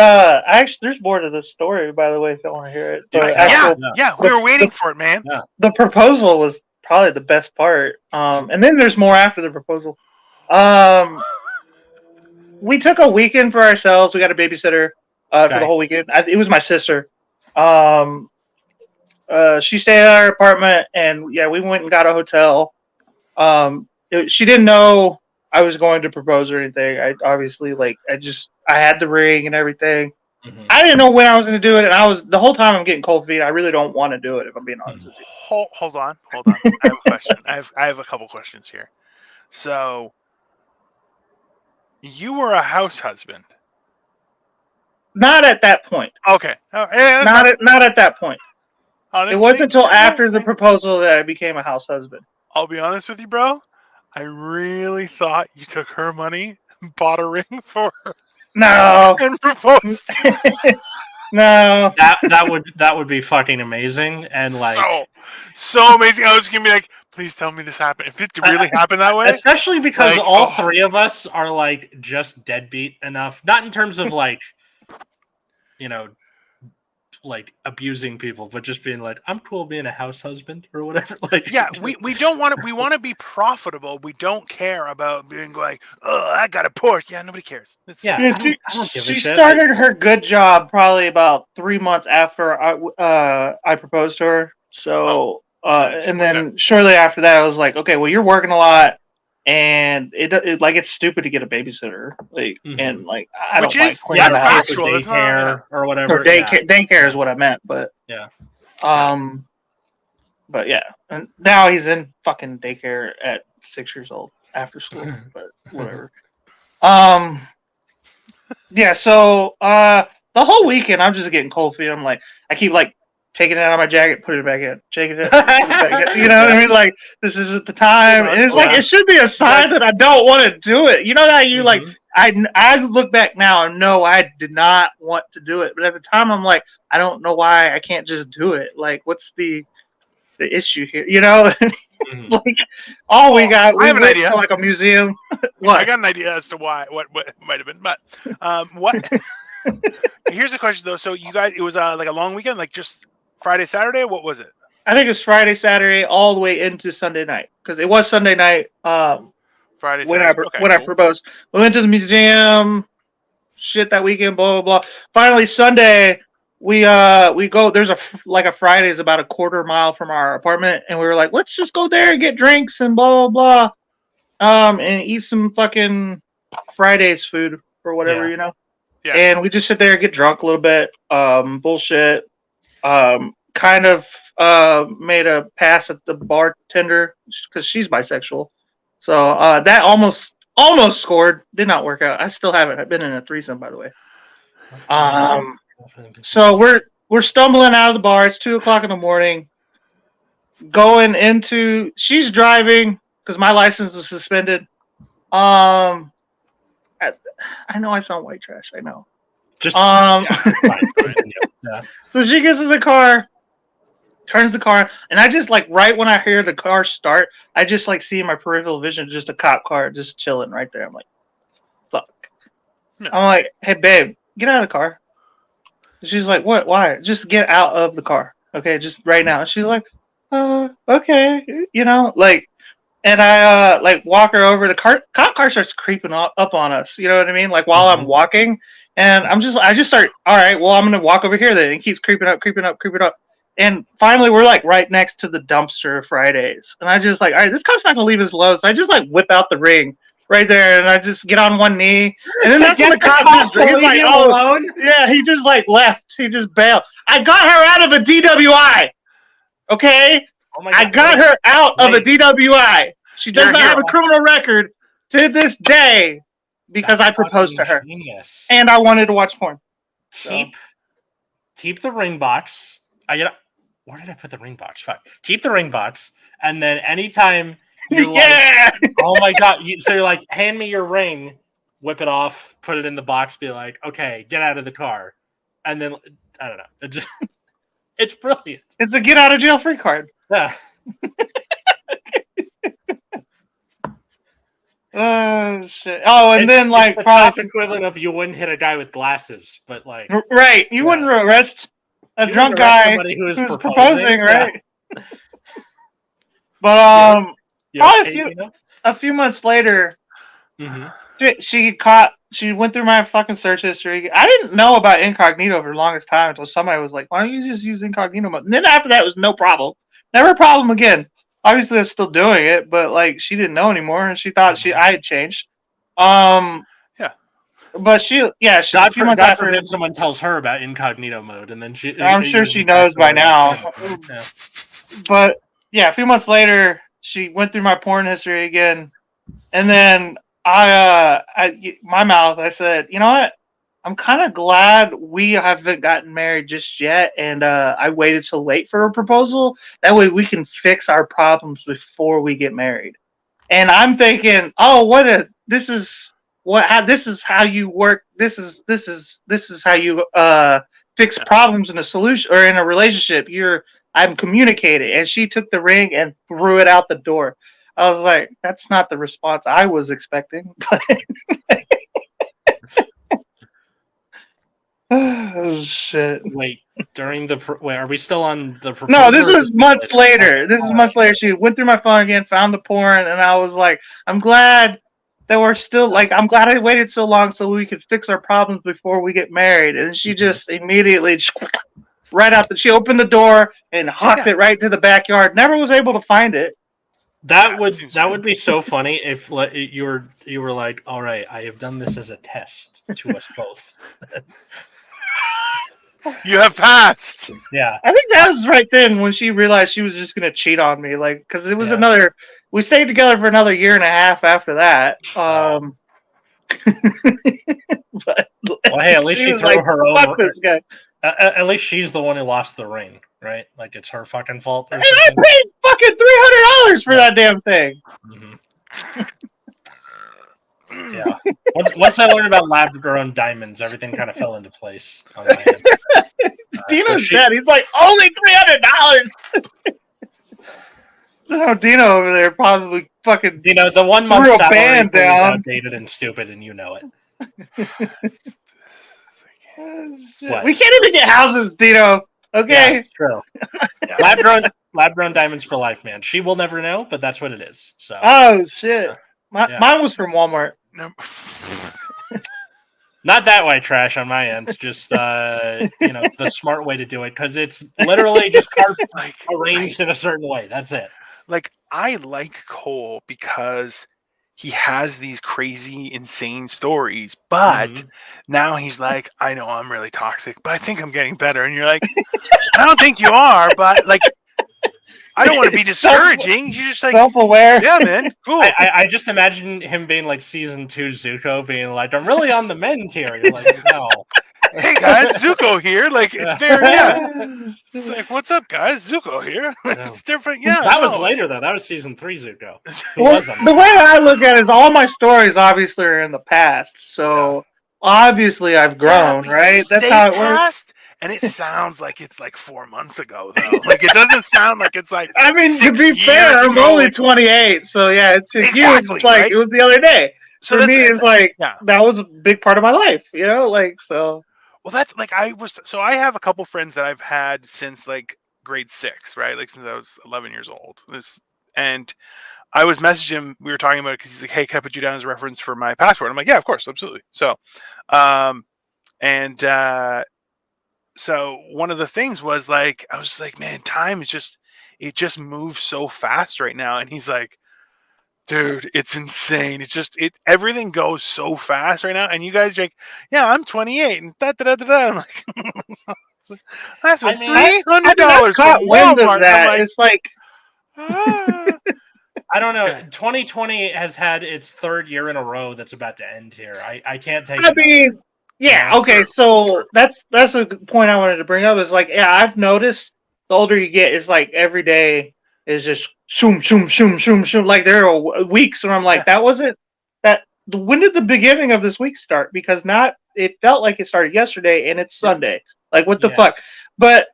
there's more to this story, by the way, if you want to hear it. We were waiting for it, man. Yeah. The proposal was probably the best part. And then there's more after the proposal. We took a weekend for ourselves. We got a babysitter for the whole weekend. It was my sister. She stayed at our apartment, and we went and got a hotel. She didn't know I was going to propose or anything. I obviously I had the ring and everything. Mm-hmm. I didn't know when I was going to do it, and the whole time I'm getting cold feet. I really don't want to do it, if I'm being honest with you. Hold on. I have a question. I have a couple questions here. So, you were a house husband. Not at that point. Okay. Not at that point. Honestly, it wasn't until after the proposal that I became a house husband. I'll be honest with you, bro. I really thought you took her money and bought a ring for her. No. And proposed. No. That would be fucking amazing, and so amazing. I was gonna be like, please tell me this happened. If it really happened that way, especially because all three of us are just deadbeat enough, not in terms of abusing people, but just being I'm cool being a house husband or whatever. We don't want to. We want to be profitable. We don't care about being I got a Porsche. Yeah, nobody cares. I don't give a shit. She started her good job probably about 3 months after I proposed to her. So, and then shortly after that, I was like, okay, well, you're working a lot, and it's stupid to get a babysitter, and I don't like cleaning the house or daycare or whatever. Or daycare is what I meant, but but yeah, and now he's in fucking daycare at 6 years old after school, but whatever. So the whole weekend I'm just getting cold feet. I'm I keep taking it out of my jacket, putting it back in, shaking it, put it back in. You know what I mean? This isn't the time. And it's it should be a sign that I don't want to do it. You know how you I look back now and know I did not want to do it, but at the time I'm I don't know why I can't just do it. What's the issue here? You know? All we got. I have an idea. To, a museum. What? I got an idea as to why. What might have been, but what? Here's a question though. So you guys, it was a long weekend, just Friday, Saturday. What was it? I think it's Friday, Saturday, all the way into Sunday night because it was Sunday night. Friday, when I proposed, we went to the museum. Shit, that weekend, blah blah blah. Finally, Sunday, we go. There's a Fridays about a quarter mile from our apartment, and we were let's just go there and get drinks and blah blah blah, and eat some fucking Fridays food or whatever, you know. Yeah. And we just sit there and get drunk a little bit, bullshit. Kind of made a pass at the bartender because she's bisexual. So that almost scored. Did not work out. I still haven't. I've been in a threesome, by the way. So we're stumbling out of the bar. It's 2:00 in the morning. Going into, she's driving because my license was suspended. I know I sound white trash. I know. Just yeah. So she gets in the car, turns the car, and I just like right when I hear the car start, I just like see in my peripheral vision just a cop car just chilling right there. I'm like, fuck. No. I'm like, hey babe, get out of the car. She's like, what? Why? Just get out of the car. Okay, just right now. She's like, okay, like. And I like walk her over. The cop car starts creeping up on us. You know what I mean? Like while I'm walking, and I just start. All right, well I'm gonna walk over here then. It keeps creeping up. And finally we're like right next to the dumpster Fridays. And I just like, all right, this cop's not gonna leave us alone. So I just like whip out the ring right there, and I just get on one knee. And then that's when the cop just like, alone. Yeah, he just like left. He just bailed. I got her out of a DWI. Okay. Oh my God, I got her out of a DWI. She does not have a criminal record to this day because I proposed to her. Genius. And I wanted to watch porn. Keep the ring box. Where did I put the ring box? Fuck. Keep the ring box. And then anytime you're like, oh my God. So you're like, hand me your ring, whip it off, put it in the box, be like, okay, get out of the car. And then, I don't know. It's brilliant. It's a get out of jail free card. Yeah. Oh shit! Oh, and then like the probably equivalent of you wouldn't hit a guy with glasses, but like right, you wouldn't arrest a drunk guy who's proposing, right? Yeah. But probably a few months later, she went through my fucking search history. I didn't know about incognito for the longest time until somebody was like, "Why don't you just use incognito mode?" And then after that, it was no problem. Never a problem again. Obviously, I'm still doing it, but like she didn't know anymore, and she thought I had changed. Yeah. But God forbid someone tells her about incognito mode, and then I'm sure she knows by now. Yeah. But yeah, a few months later, she went through my porn history again, and then I said, you know what? I'm kind of glad we haven't gotten married just yet, and I waited till late for a proposal. That way we can fix our problems before we get married. And I'm thinking, this is how you work. This is how you fix problems in a solution or in a relationship. I'm communicating, and she took the ring and threw it out the door. I was like, that's not the response I was expecting. Oh, shit. Wait, are we still on the proposal? No, this was months later. She went through my phone again, found the porn, and I was like, I'm glad that we're still, I'm glad I waited so long so we could fix our problems before we get married. And she just immediately, she opened the door and hocked it right to the backyard. Never was able to find it. That would be so funny if you were like, all right, I have done this as a test to us both. You have passed. Yeah, I think that was right then when she realized she was just gonna cheat on me, because it was another. We stayed together for another year and a half after that. But well, hey, at least she threw her own. At least she's the one who lost the ring, right? Like it's her fucking fault. And I paid fucking $300 for that damn thing. Mm-hmm. Yeah. Once I learned about lab-grown diamonds, everything kind of fell into place on my end. Dino's dead. He's like, only $300. So Dino over there probably fucking the 1 month salary is outdated and stupid, and you know it. We can't even get houses, Dino. Okay, yeah, it's true. Lab-grown diamonds for life, man. She will never know, but that's what it is. So. Oh shit. Mine was from Walmart. No. Not that white trash on my end. It's just the smart way to do it, because it's literally just cards arranged in a certain way. That's it. I like Cole because he has these crazy, insane stories, but now he's like, I know I'm really toxic, but I think I'm getting better. And you're like, I don't think you are, but I don't want to be discouraging. You're just like self-aware. Yeah, man. Cool. I just imagine him being like season 2 Zuko, being like, I'm really on the mend here. You're like, no. hey guys, Zuko here. Like it's very It's like, what's up, guys? Zuko here. It's different. Yeah, that was later though. That was season 3 Zuko. Well, the way I look at it is all my stories obviously are in the past, so obviously I've grown, right? That's how it works. And it sounds like it's like 4 months ago, though. Like it doesn't sound like it's like. I mean, to be fair, I'm only 28, so yeah, to you, it's like it was the other day. So for me, it's like that was a big part of my life, you know, like so. Well, that's like I have a couple friends that I've had since like grade 6, right? Like since I was 11 years old. And I was messaging him. We were talking about it because he's like, "Hey, can I put you down as a reference for my passport?" I'm like, "Yeah, of course, absolutely." So, so one of the things was like, I was just like, "Man, time is it just moves so fast right now." And he's like, "Dude, it's insane. Everything goes so fast right now." And you guys are like, "Yeah, I'm 28," and da da da da. I'm like, "That's $300 from Walmart." That. It's like. I don't know. 2020 has had its 3rd year in a row that's about to end here. I can't take. I mean, yeah, okay. So that's a good point I wanted to bring up. Is like, yeah, I've noticed the older you get, it's like every day is just shoom shoom shoom shoom shoom. Like there are weeks where I'm like, that wasn't that. When did the beginning of this week start? Because it felt like it started yesterday, and it's Sunday. Like what the fuck? But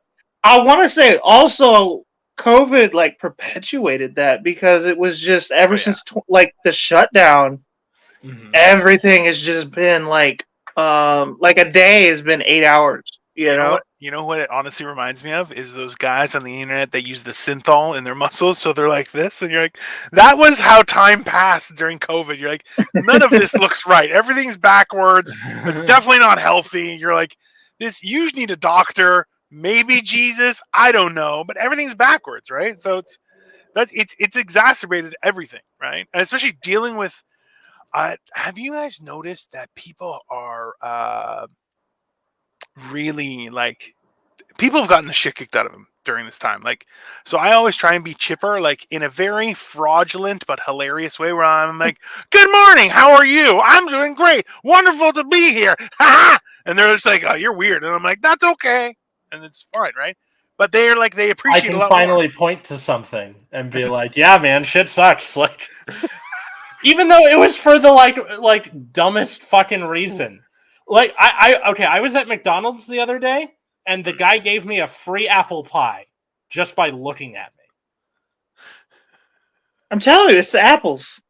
I want to say also. COVID like perpetuated that because it was just ever since like the shutdown, everything has just been like a day has been 8 hours. You know what it honestly reminds me of is those guys on the internet that use the synthol in their muscles, so they're like this, and you're like, that was how time passed during COVID. You're like, none of this looks right. Everything's backwards. It's definitely not healthy. You're like, you need a doctor. Maybe Jesus, I don't know, but everything's backwards, right? So it's exacerbated everything, right? And especially dealing with. Have you guys noticed that people are really like people have gotten the shit kicked out of them during this time? Like, so I always try and be chipper, like in a very fraudulent but hilarious way, where I'm like, "Good morning, how are you? I'm doing great, wonderful to be here," and they're just like, "Oh, you're weird," and I'm like, "That's okay." And it's fine, right? But they appreciate. I can finally point to something and be like, "Yeah, man, shit sucks." Like, even though it was for the like dumbest fucking reason. Like, I was at McDonald's the other day, and the guy gave me a free apple pie just by looking at me. I'm telling you, it's the apples.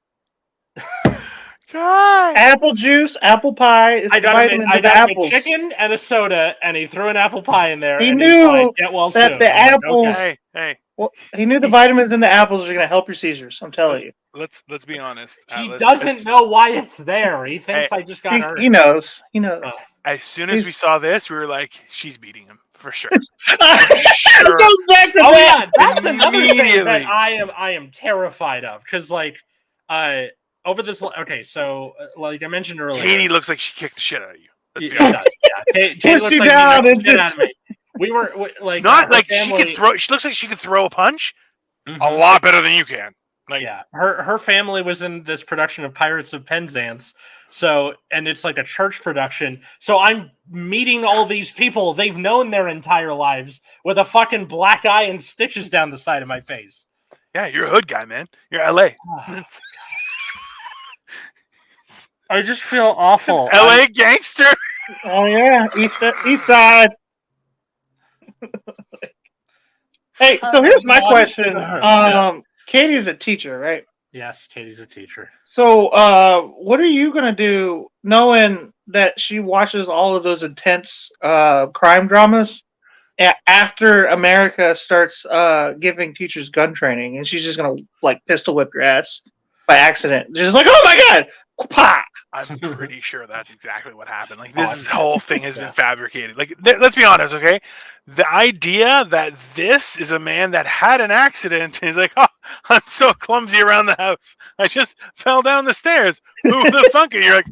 God. Apple juice, apple pie. I got him a chicken and a soda, and he threw an apple pie in there. He and knew like, get well that soon. the apples. Like, okay. Hey. Well, he knew the vitamins in the apples are going to help your seizures. I'm telling you. Let's be honest. He doesn't know why it's there. He thinks I just got hurt. He knows. He knows. As soon as we saw this, we were like, "She's beating him for sure." Sure. Yeah, that's another thing that I am terrified of because over this. Okay, so like I mentioned earlier, Katie looks like she kicked the shit out of you. Let's be honest. Yeah, Katie looks like she kicked the shit out of me. We were like not like family, she could throw. She looks like she could throw a punch a lot better than you can. Like, yeah, her family was in this production of Pirates of Penzance, and it's like a church production. So I'm meeting all these people they've known their entire lives with a fucking black eye and stitches down the side of my face. Yeah, you're a hood guy, man. You're LA. I just feel awful. LA gangster. Oh yeah, east side. Hey, so here's my question. Katie's a teacher, right? Yes, Katie's a teacher. So, what are you gonna do, knowing that she watches all of those intense crime dramas after America starts giving teachers gun training, and she's just gonna like pistol whip your ass by accident, just like, oh my god, pah! I'm pretty sure that's exactly what happened. Like, this whole thing has been fabricated. Like, let's be honest, okay? The idea that this is a man that had an accident is like, oh, I'm so clumsy around the house. I just fell down the stairs. Who the fuck? And you're like,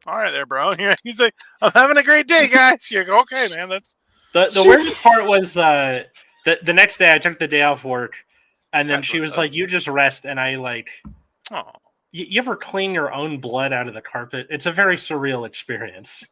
all right there, bro. He's like, I'm having a great day, guys. You're like, okay, man. That's the weirdest part was the next day I took the day off work, and then she was like, you just rest, and I like, oh. You ever clean your own blood out of the carpet? It's a very surreal experience.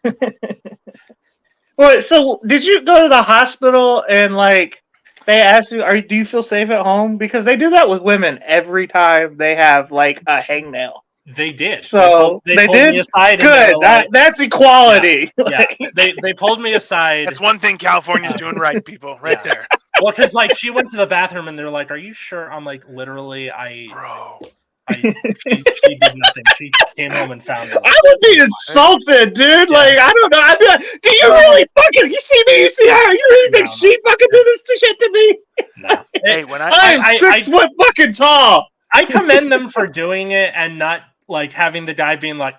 Wait, so did you go to the hospital and like they asked you, do you feel safe at home? Because they do that with women every time they have like a hangnail. They did. So they pulled me aside and good. they were like, that's equality. Yeah. They pulled me aside. That's one thing California's doing right, people. Right there. Well, because like she went to the bathroom and they're like, "Are you sure?" I'm like, "Literally, she did nothing. She came home and found me." I would be insulted, dude. Yeah. Like I don't know. I'd be like, "Do you really fucking? You see me? You see her? You really think she fucking did this shit to me?" No. Hey, when I'm 6 foot fucking tall. I commend them for doing it and not like having the guy being like,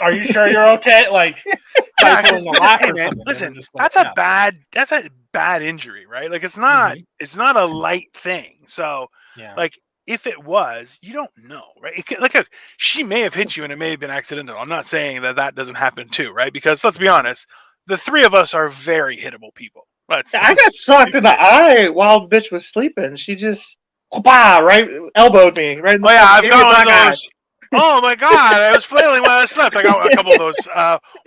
"Are you sure you're okay?" Like, listen, that's a bad injury, right? Like it's not a light thing. So, like if it was, you don't know, right? She may have hit you and it may have been accidental. I'm not saying that doesn't happen too, right? Because let's be honest, the three of us are very hittable people. I got shocked in the eye while the bitch was sleeping. She just right elbowed me right. Oh yeah, I've got one of those. Oh my god, I was flailing while I slept. I got a couple of those.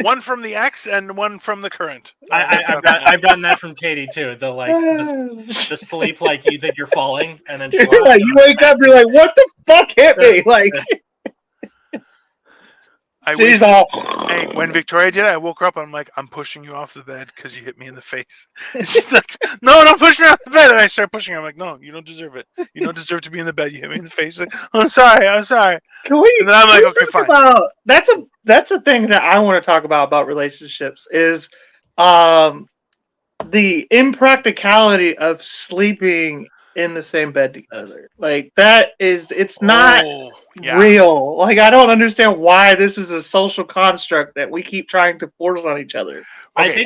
One from the ex and one from the current. I've gotten that from Katie too. The sleep like you think you're falling and then you wake up, you're like, what the fuck hit me? Like hey, when Victoria did it, I woke her up and I'm like, I'm pushing you off the bed because you hit me in the face. And she's like, no, don't push me off the bed. And I start pushing her. I'm like, no, you don't deserve it. You don't deserve to be in the bed. You hit me in the face. Like, I'm sorry. Can we, and then I'm like, okay, fine. That's a thing that I want to talk about relationships is the impracticality of sleeping in the same bed together. Like it's not real. Like I don't understand why this is a social construct that we keep trying to force on each other. I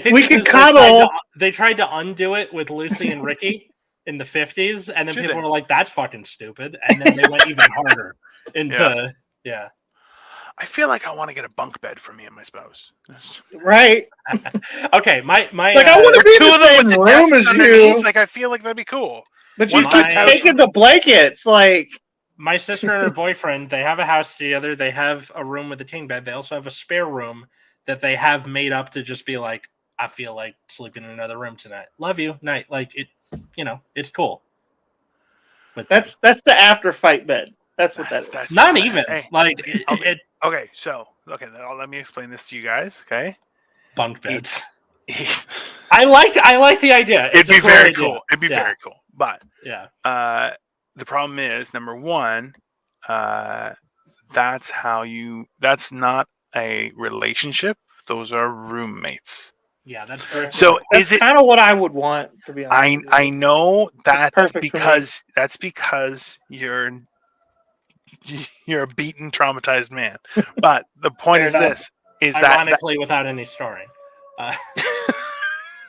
think we can cuddle. They tried to undo it with Lucy and Ricky in the 50s, and then people were like, "That's fucking stupid," and then they went even harder into I feel like I want to get a bunk bed for me and my spouse. Right. Okay, my like I want to be two in the same room as you. Like I feel like that'd be cool. But you keep taking the blankets, like my sister and her boyfriend. They have a house together. They have a room with a king bed. They also have a spare room that they have made up to just be like, I feel like sleeping in another room tonight. Love you, night. Like it, it's cool. But that's the after fight bed. That's what that is. That's not even like okay. So let me explain this to you guys. Okay, bunk beds. I like the idea. It'd be very cool. It'd be very cool. But the problem is number one, that's not a relationship. Those are roommates. Yeah, that's very so. That's kind of what I would want to be honest. I know that's because you're a beaten, traumatized man. But the point is this: ironically, without any scarring.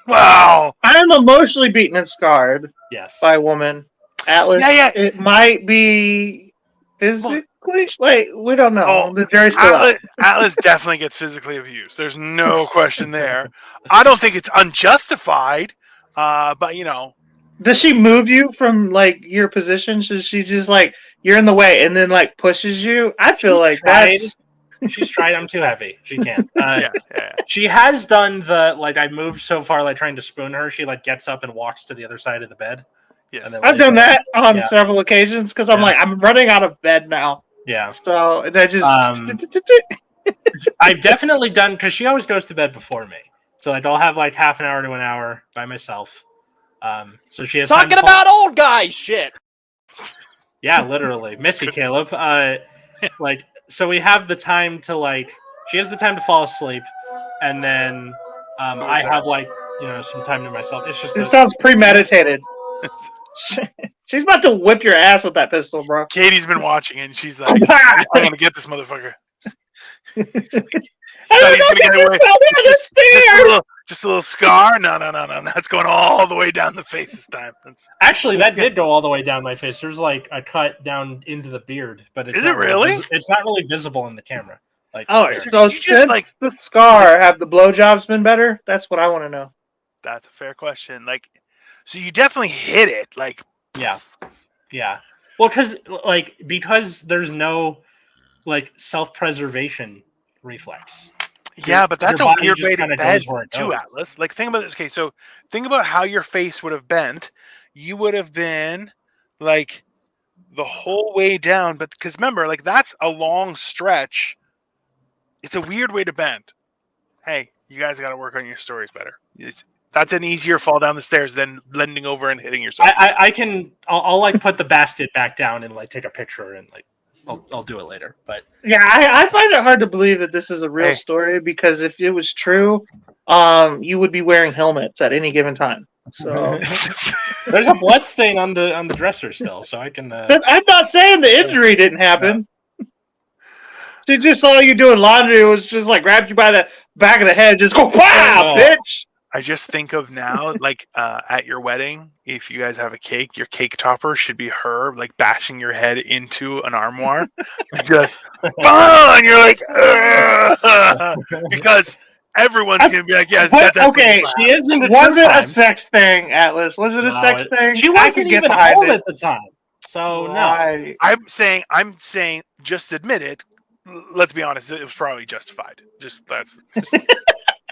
Wow, I'm emotionally beaten and scarred. Yes, by a woman. Atlas. Yeah. It might be physically. Wait, we don't know. Oh, the jury's still out. Atlas definitely gets physically abused. There's no question there. I don't think it's unjustified, but Does she move you from like your position? Does she just like you're in the way and then like pushes you? I feel she's tried. I'm too heavy. She can't. She has done the like. I moved so far, like trying to spoon her. She like gets up and walks to the other side of the bed. Yes, I've done that on several occasions because I'm like I'm running out of bed now. Yeah. So I just. I've definitely done because she always goes to bed before me. So like I'll have like half an hour to an hour by myself. So she has talking about old guys shit. Yeah, literally, Missy Caleb. Like so we have the time to like. She has the time to fall asleep, and then I have like some time to myself. It's just it sounds premeditated. She's about to whip your ass with that pistol, bro. Katie's been watching and she's like, I'm gonna get this motherfucker. Just a little scar. No. That's going all the way down the face this time. Actually, that did go all the way down my face. There's like a cut down into the beard, but it's not really? It's not really visible in the camera. Like, so should like the scar have the blowjobs been better? That's what I want to know. That's a fair question. Like, so you definitely hit it. Like, yeah. Well, because there's no like self-preservation reflex. Yeah, but that's a body weird just way to kinda bend goes where it too, goes. Atlas. Like, think about this. Okay, so think about how your face would have bent. You would have been like the whole way down, but because remember, like that's a long stretch. It's a weird way to bend. Hey, you guys got to work on your stories better. That's an easier fall down the stairs than bending over and hitting yourself. I'll like put the basket back down and like take a picture and like I'll do it later. But Yeah, I find it hard to believe that this is a real story because if it was true, you would be wearing helmets at any given time. So there's a blood stain on the dresser still, so I can. I'm not saying the injury didn't happen. No. She just saw you doing laundry. It was just like grabbed you by the back of the head, just go, wow, bitch. I just think of now, like at your wedding, if you guys have a cake, your cake topper should be her, like bashing your head into an armoire, just bang! You're like, because everyone's gonna be like, yeah, okay. She isn't. Was it a sex thing, Atlas? Was it a sex thing? She wasn't even home at the time, so no. I'm saying, just admit it. Let's be honest, it was probably justified. That's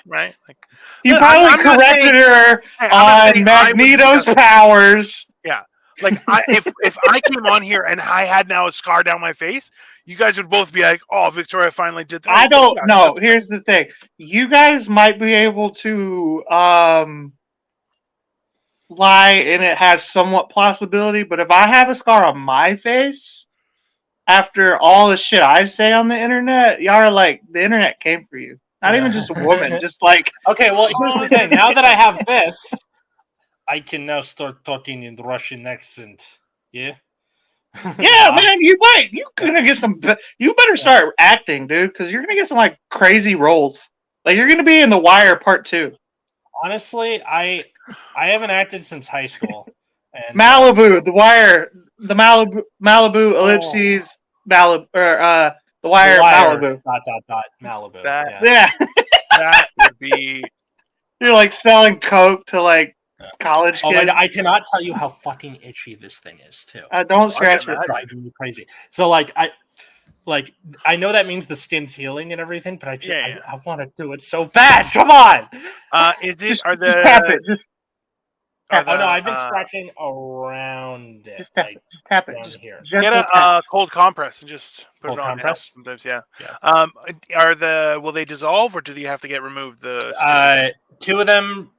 right. Like, you probably corrected her on Magneto's powers. Yeah, like if I came on here and I had now a scar down my face, you guys would both be like, "Oh, Victoria finally did that." I don't know. Here's the thing: you guys might be able to lie, and it has somewhat plausibility. But if I have a scar on my face, after all the shit I say on the internet, y'all are like, the internet came for you. Not even just a woman, just like... Okay, well, here's the thing. Now that I have this, I can now start talking in the Russian accent. Yeah? Yeah, man, you're gonna get some... You better start acting, dude, because you're gonna get some, like, crazy roles. Like, you're gonna be in The Wire Part 2. Honestly, I haven't acted since high school. And, Malibu, The Wire, the Malibu, ellipses, Malibu, or, The Wire, Malibu. Malibu. Yeah. That would be... You're like selling coke to like college kids. I cannot tell you how fucking itchy this thing is too. Don't scratch it. It's driving me crazy. So like I know that means the skin's healing and everything, but I want to do it so bad. Come on. Just tap it. I've been scratching around it. Just tap it. Just here. Get a cold compress and just put it on. Compress? Sometimes, yeah. Will they dissolve or do they have to get removed? Two of them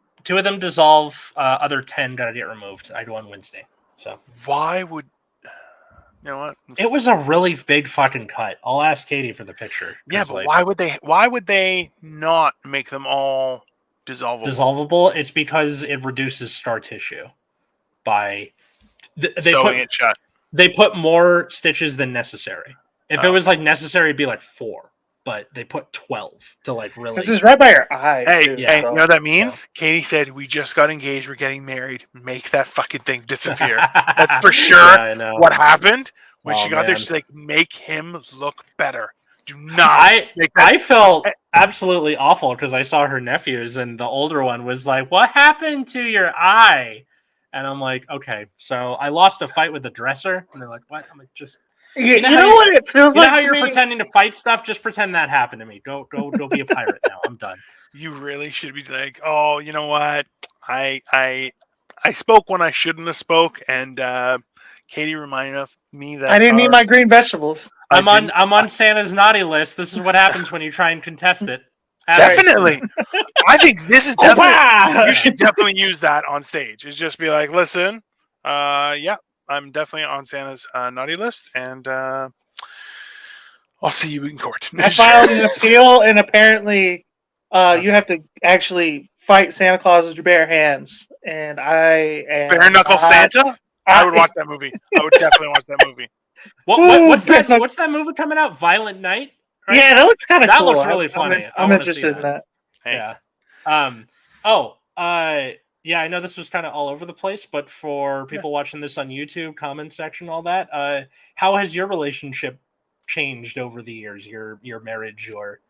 dissolve. Other 10 gotta get removed. I go on Wednesday. So why would you know what? It was a really big fucking cut. I'll ask Katie for the picture. Yeah, but why would they not make them all dissolvable? It's because it reduces scar tissue by sewing it shut. They put more stitches than necessary. If it was like necessary, it'd be like 4, but they put 12 to like really. This is right by your eye. Hey, you know what that means? Katie said, "We just got engaged. We're getting married. Make that fucking thing disappear." That's for sure. What happened when she got there? She's like, "Make him look better." Do not. I felt absolutely awful because I saw her nephews, and the older one was like, "What happened to your eye?" And I'm like, "Okay." So I lost a fight with the dresser, and they're like, "What?" I'm like, "Just you know what it feels like. You know how you're pretending to fight stuff? Just pretend that happened to me. Go be a pirate now. I'm done." You really should be like, "Oh, you know what? I spoke when I shouldn't have spoke," and Katie reminded me that I didn't eat my green vegetables. I'm on Santa's naughty list. This is what happens when you try and contest it. Definitely. I think this is definitely... You should definitely use that on stage. It's just be like, listen, yeah, I'm definitely on Santa's naughty list, and I'll see you in court. I filed an appeal, and apparently you have to actually fight Santa Claus with your bare hands. And I am... Bare Knuckle Santa? I would watch that movie. I would definitely watch that movie. What's that movie coming out? Violent Night? Right? Yeah, that looks kind of cool. That looks really funny. I'm interested in that. Hey. Yeah. Yeah, I know this was kind of all over the place, but for people watching this on YouTube, comment section, all that, how has your relationship changed over the years? Your marriage, or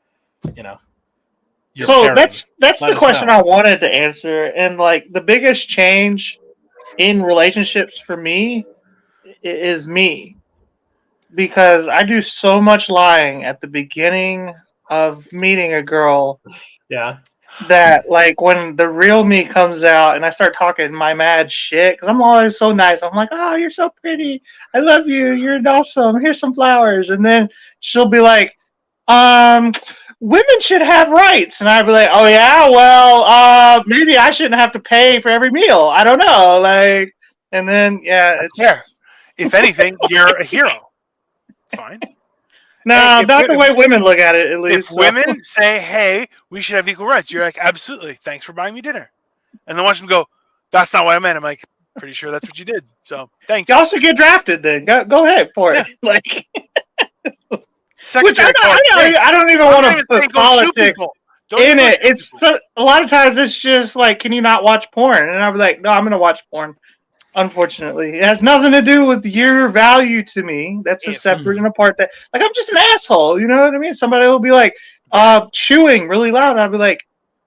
your so pairing? that's the question I wanted to answer, and like the biggest change in relationships for me is me. Because I do so much lying at the beginning of meeting a girl Yeah. that, like, when the real me comes out and I start talking my mad shit, because I'm always so nice. I'm like, oh, you're so pretty. I love you. You're awesome. Here's some flowers. And then she'll be like, women should have rights. And I'd be like, oh, yeah, well, maybe I shouldn't have to pay for every meal. I don't know. Like, and then, yeah, it's. Yeah. If anything, you're a hero. It's fine. No, Hey, not the way women look at it, at least. If women say, hey, we should have equal rights, you're like, absolutely. Thanks for buying me dinner. And then watch them go, that's not what I meant. I'm like, pretty sure that's what you did. So thanks. Y'all should get drafted then. Go ahead for it. Like, Secretary, I don't even want to put politics in it. It's a lot of times it's just like, can you not watch porn? And I'll be like, no, I'm going to watch porn. Unfortunately, it has nothing to do with your value to me. That's a separate and apart. That, like, I'm just an asshole. You know what I mean? Somebody will be like, chewing really loud. I'll be like,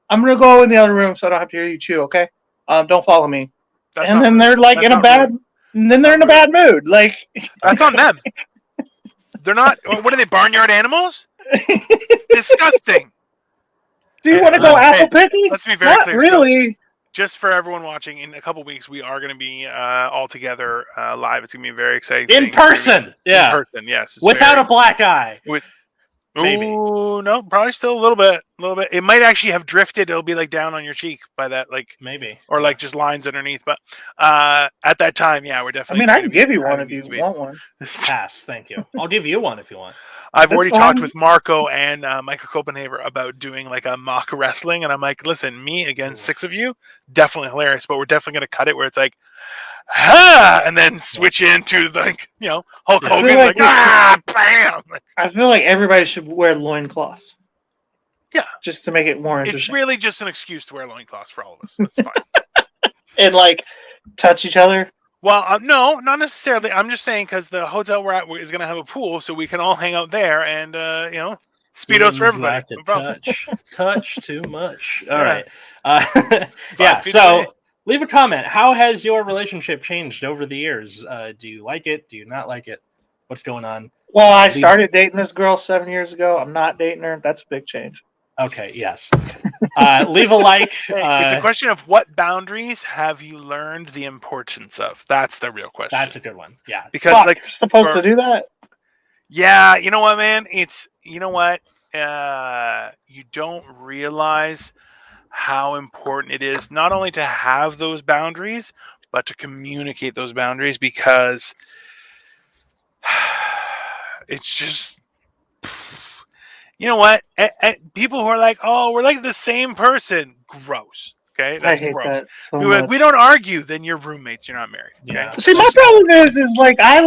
I'm gonna go in the other room so I don't have to hear you chew. Okay? Don't follow me. And then they're like in a bad. And then they're in a bad mood. Like, that's on them. They're not. What are they? Barnyard animals? Disgusting. Do you want to go apple picking? Let's be very not clear. Really. So, just for everyone watching, in a couple weeks, we are going to be all together live. It's going to be a very exciting in person. Yeah. In person, yes. Without a black eye. Maybe. Ooh, no, probably still a little bit. It might actually have drifted. It'll be like down on your cheek by that, like maybe, or like just lines underneath. But at that time, yeah, we're definitely. I mean, I can give you one if you want one. Pass, thank you. I'll give you one if you want. I've already talked with Marco and Michael Copenhaver about doing like a mock wrestling, and I'm like, listen, me against 6 of you, definitely hilarious, but we're definitely going to cut it where it's like, and then switch into like, Hulk Hogan, like bam. I feel like everybody should wear loincloths. Yeah, just to make it more interesting. It's really just an excuse to wear loincloths for all of us. That's fine. And like touch each other. Well, no, not necessarily. I'm just saying because the hotel we're at is going to have a pool, so we can all hang out there and, Speedos for everybody. Like no touch too much. All right. Yeah, so leave a comment. How has your relationship changed over the years? Do you like it? Do you not like it? What's going on? Well, I started dating this girl 7 years ago. I'm not dating her. That's a big change. Okay, yes. Leave a like. It's a question of what boundaries have you learned the importance of? That's the real question. That's a good one. Yeah. Because you're supposed to do that? Yeah, you know what, man? It's you don't realize how important it is not only to have those boundaries, but to communicate those boundaries, because it's just, you know what? People who are like, oh, we're like the same person. Gross. Okay? That's gross. That so we don't argue, then you're roommates. You're not married. Okay? Yeah. See, my problem is like, I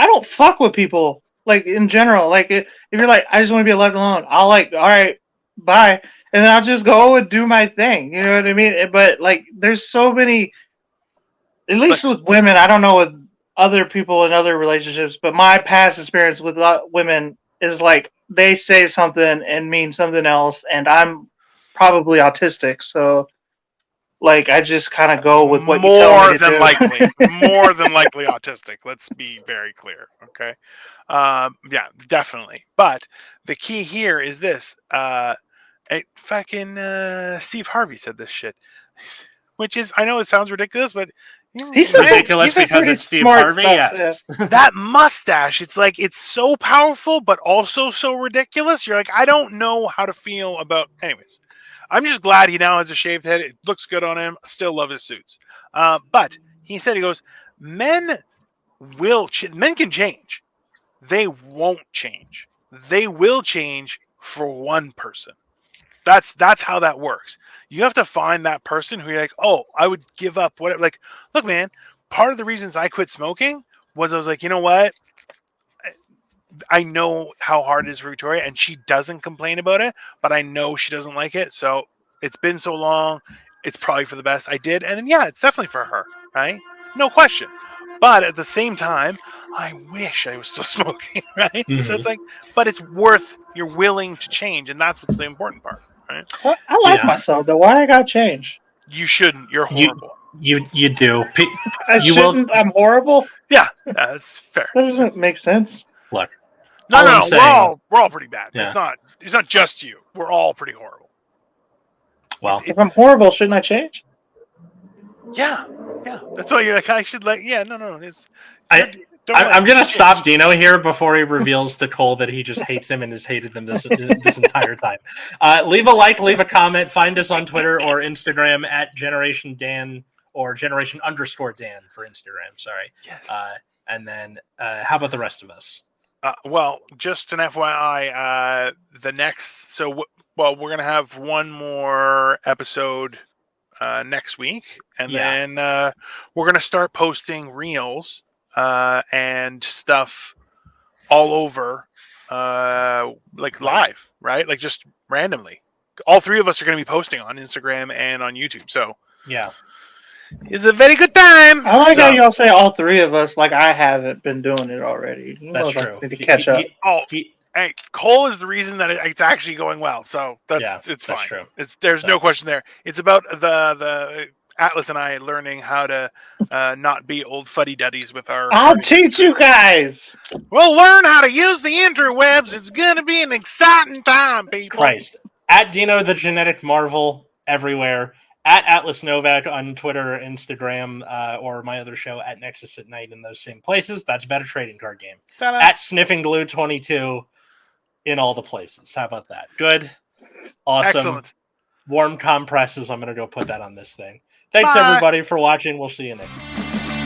don't fuck with people, like, in general. Like, if you're like, I just want to be left alone, I'll like, all right, bye. And then I'll just go and do my thing. You know what I mean? But, like, there's so many, at least with women, I don't know with other people in other relationships, but my past experience with women is like, they say something and mean something else, and I'm probably autistic, so like I just kind of go with what you tell me to do. More than likely autistic. Let's be very clear, okay? Yeah, definitely. But the key here is this: Steve Harvey said this shit, which is, I know it sounds ridiculous, but. He's ridiculous because it's Steve Harvey. Yes. That mustache, it's like, it's so powerful, but also so ridiculous. You're like, I don't know how to feel about. Anyways, I'm just glad he now has a shaved head. It looks good on him. Still love his suits. But he said, he goes, men can change. They won't change. They will change for one person. That's how that works. You have to find that person who you're like, oh, I would give up whatever. Like, look, man, part of the reasons I quit smoking was I was like, you know what? I know how hard it is for Victoria, and she doesn't complain about it, but I know she doesn't like it. So it's been so long. It's probably for the best. I did. And then, yeah, it's definitely for her, right? No question. But at the same time, I wish I was still smoking, right? Mm-hmm. So it's like, but it's worth, you're willing to change, and that's what's the important part. Right? Well, I like myself, though. Why I gotta change? You shouldn't. You're horrible. You do. I'm horrible? Yeah, that's fair. That doesn't make sense. Look, No, All I'm no, saying- we're all pretty bad. Yeah. It's not just you. We're all pretty horrible. Well, If I'm horrible, shouldn't I change? Yeah. That's why you're like, I should like. Yeah, no. I'm going to stop Dino here before he reveals to Cole that he just hates him and has hated them this entire time. Leave a like, leave a comment. Find us on Twitter or Instagram at Generation Dan or Generation_Dan for Instagram. Sorry. Yes. And then how about the rest of us? Well, just an FYI, we're going to have one more episode next week, and then we're going to start posting reels and stuff all over, like live, right? Like just randomly. All three of us are going to be posting on Instagram and on YouTube. So yeah, it's a very good time. I like how y'all say all three of us, like I haven't been doing it already. That's true. Need to catch up. Hey, Cole is the reason that it's actually going well. So it's fine. True. There's no question there. It's about the Atlas and I learning how to not be old fuddy-duddies with our... I'll teach you guys! We'll learn how to use the interwebs. It's going to be an exciting time, people. Christ. At Dino the Genetic Marvel everywhere. At Atlas Novak on Twitter, Instagram, or my other show at Nexus at Night in those same places. That's a better trading card game. Ta-da. At Sniffing Glue 22 in all the places. How about that? Good. Awesome. Excellent. Warm compresses. I'm going to go put that on this thing. Thanks, Bye. everybody, for watching. We'll see you next time.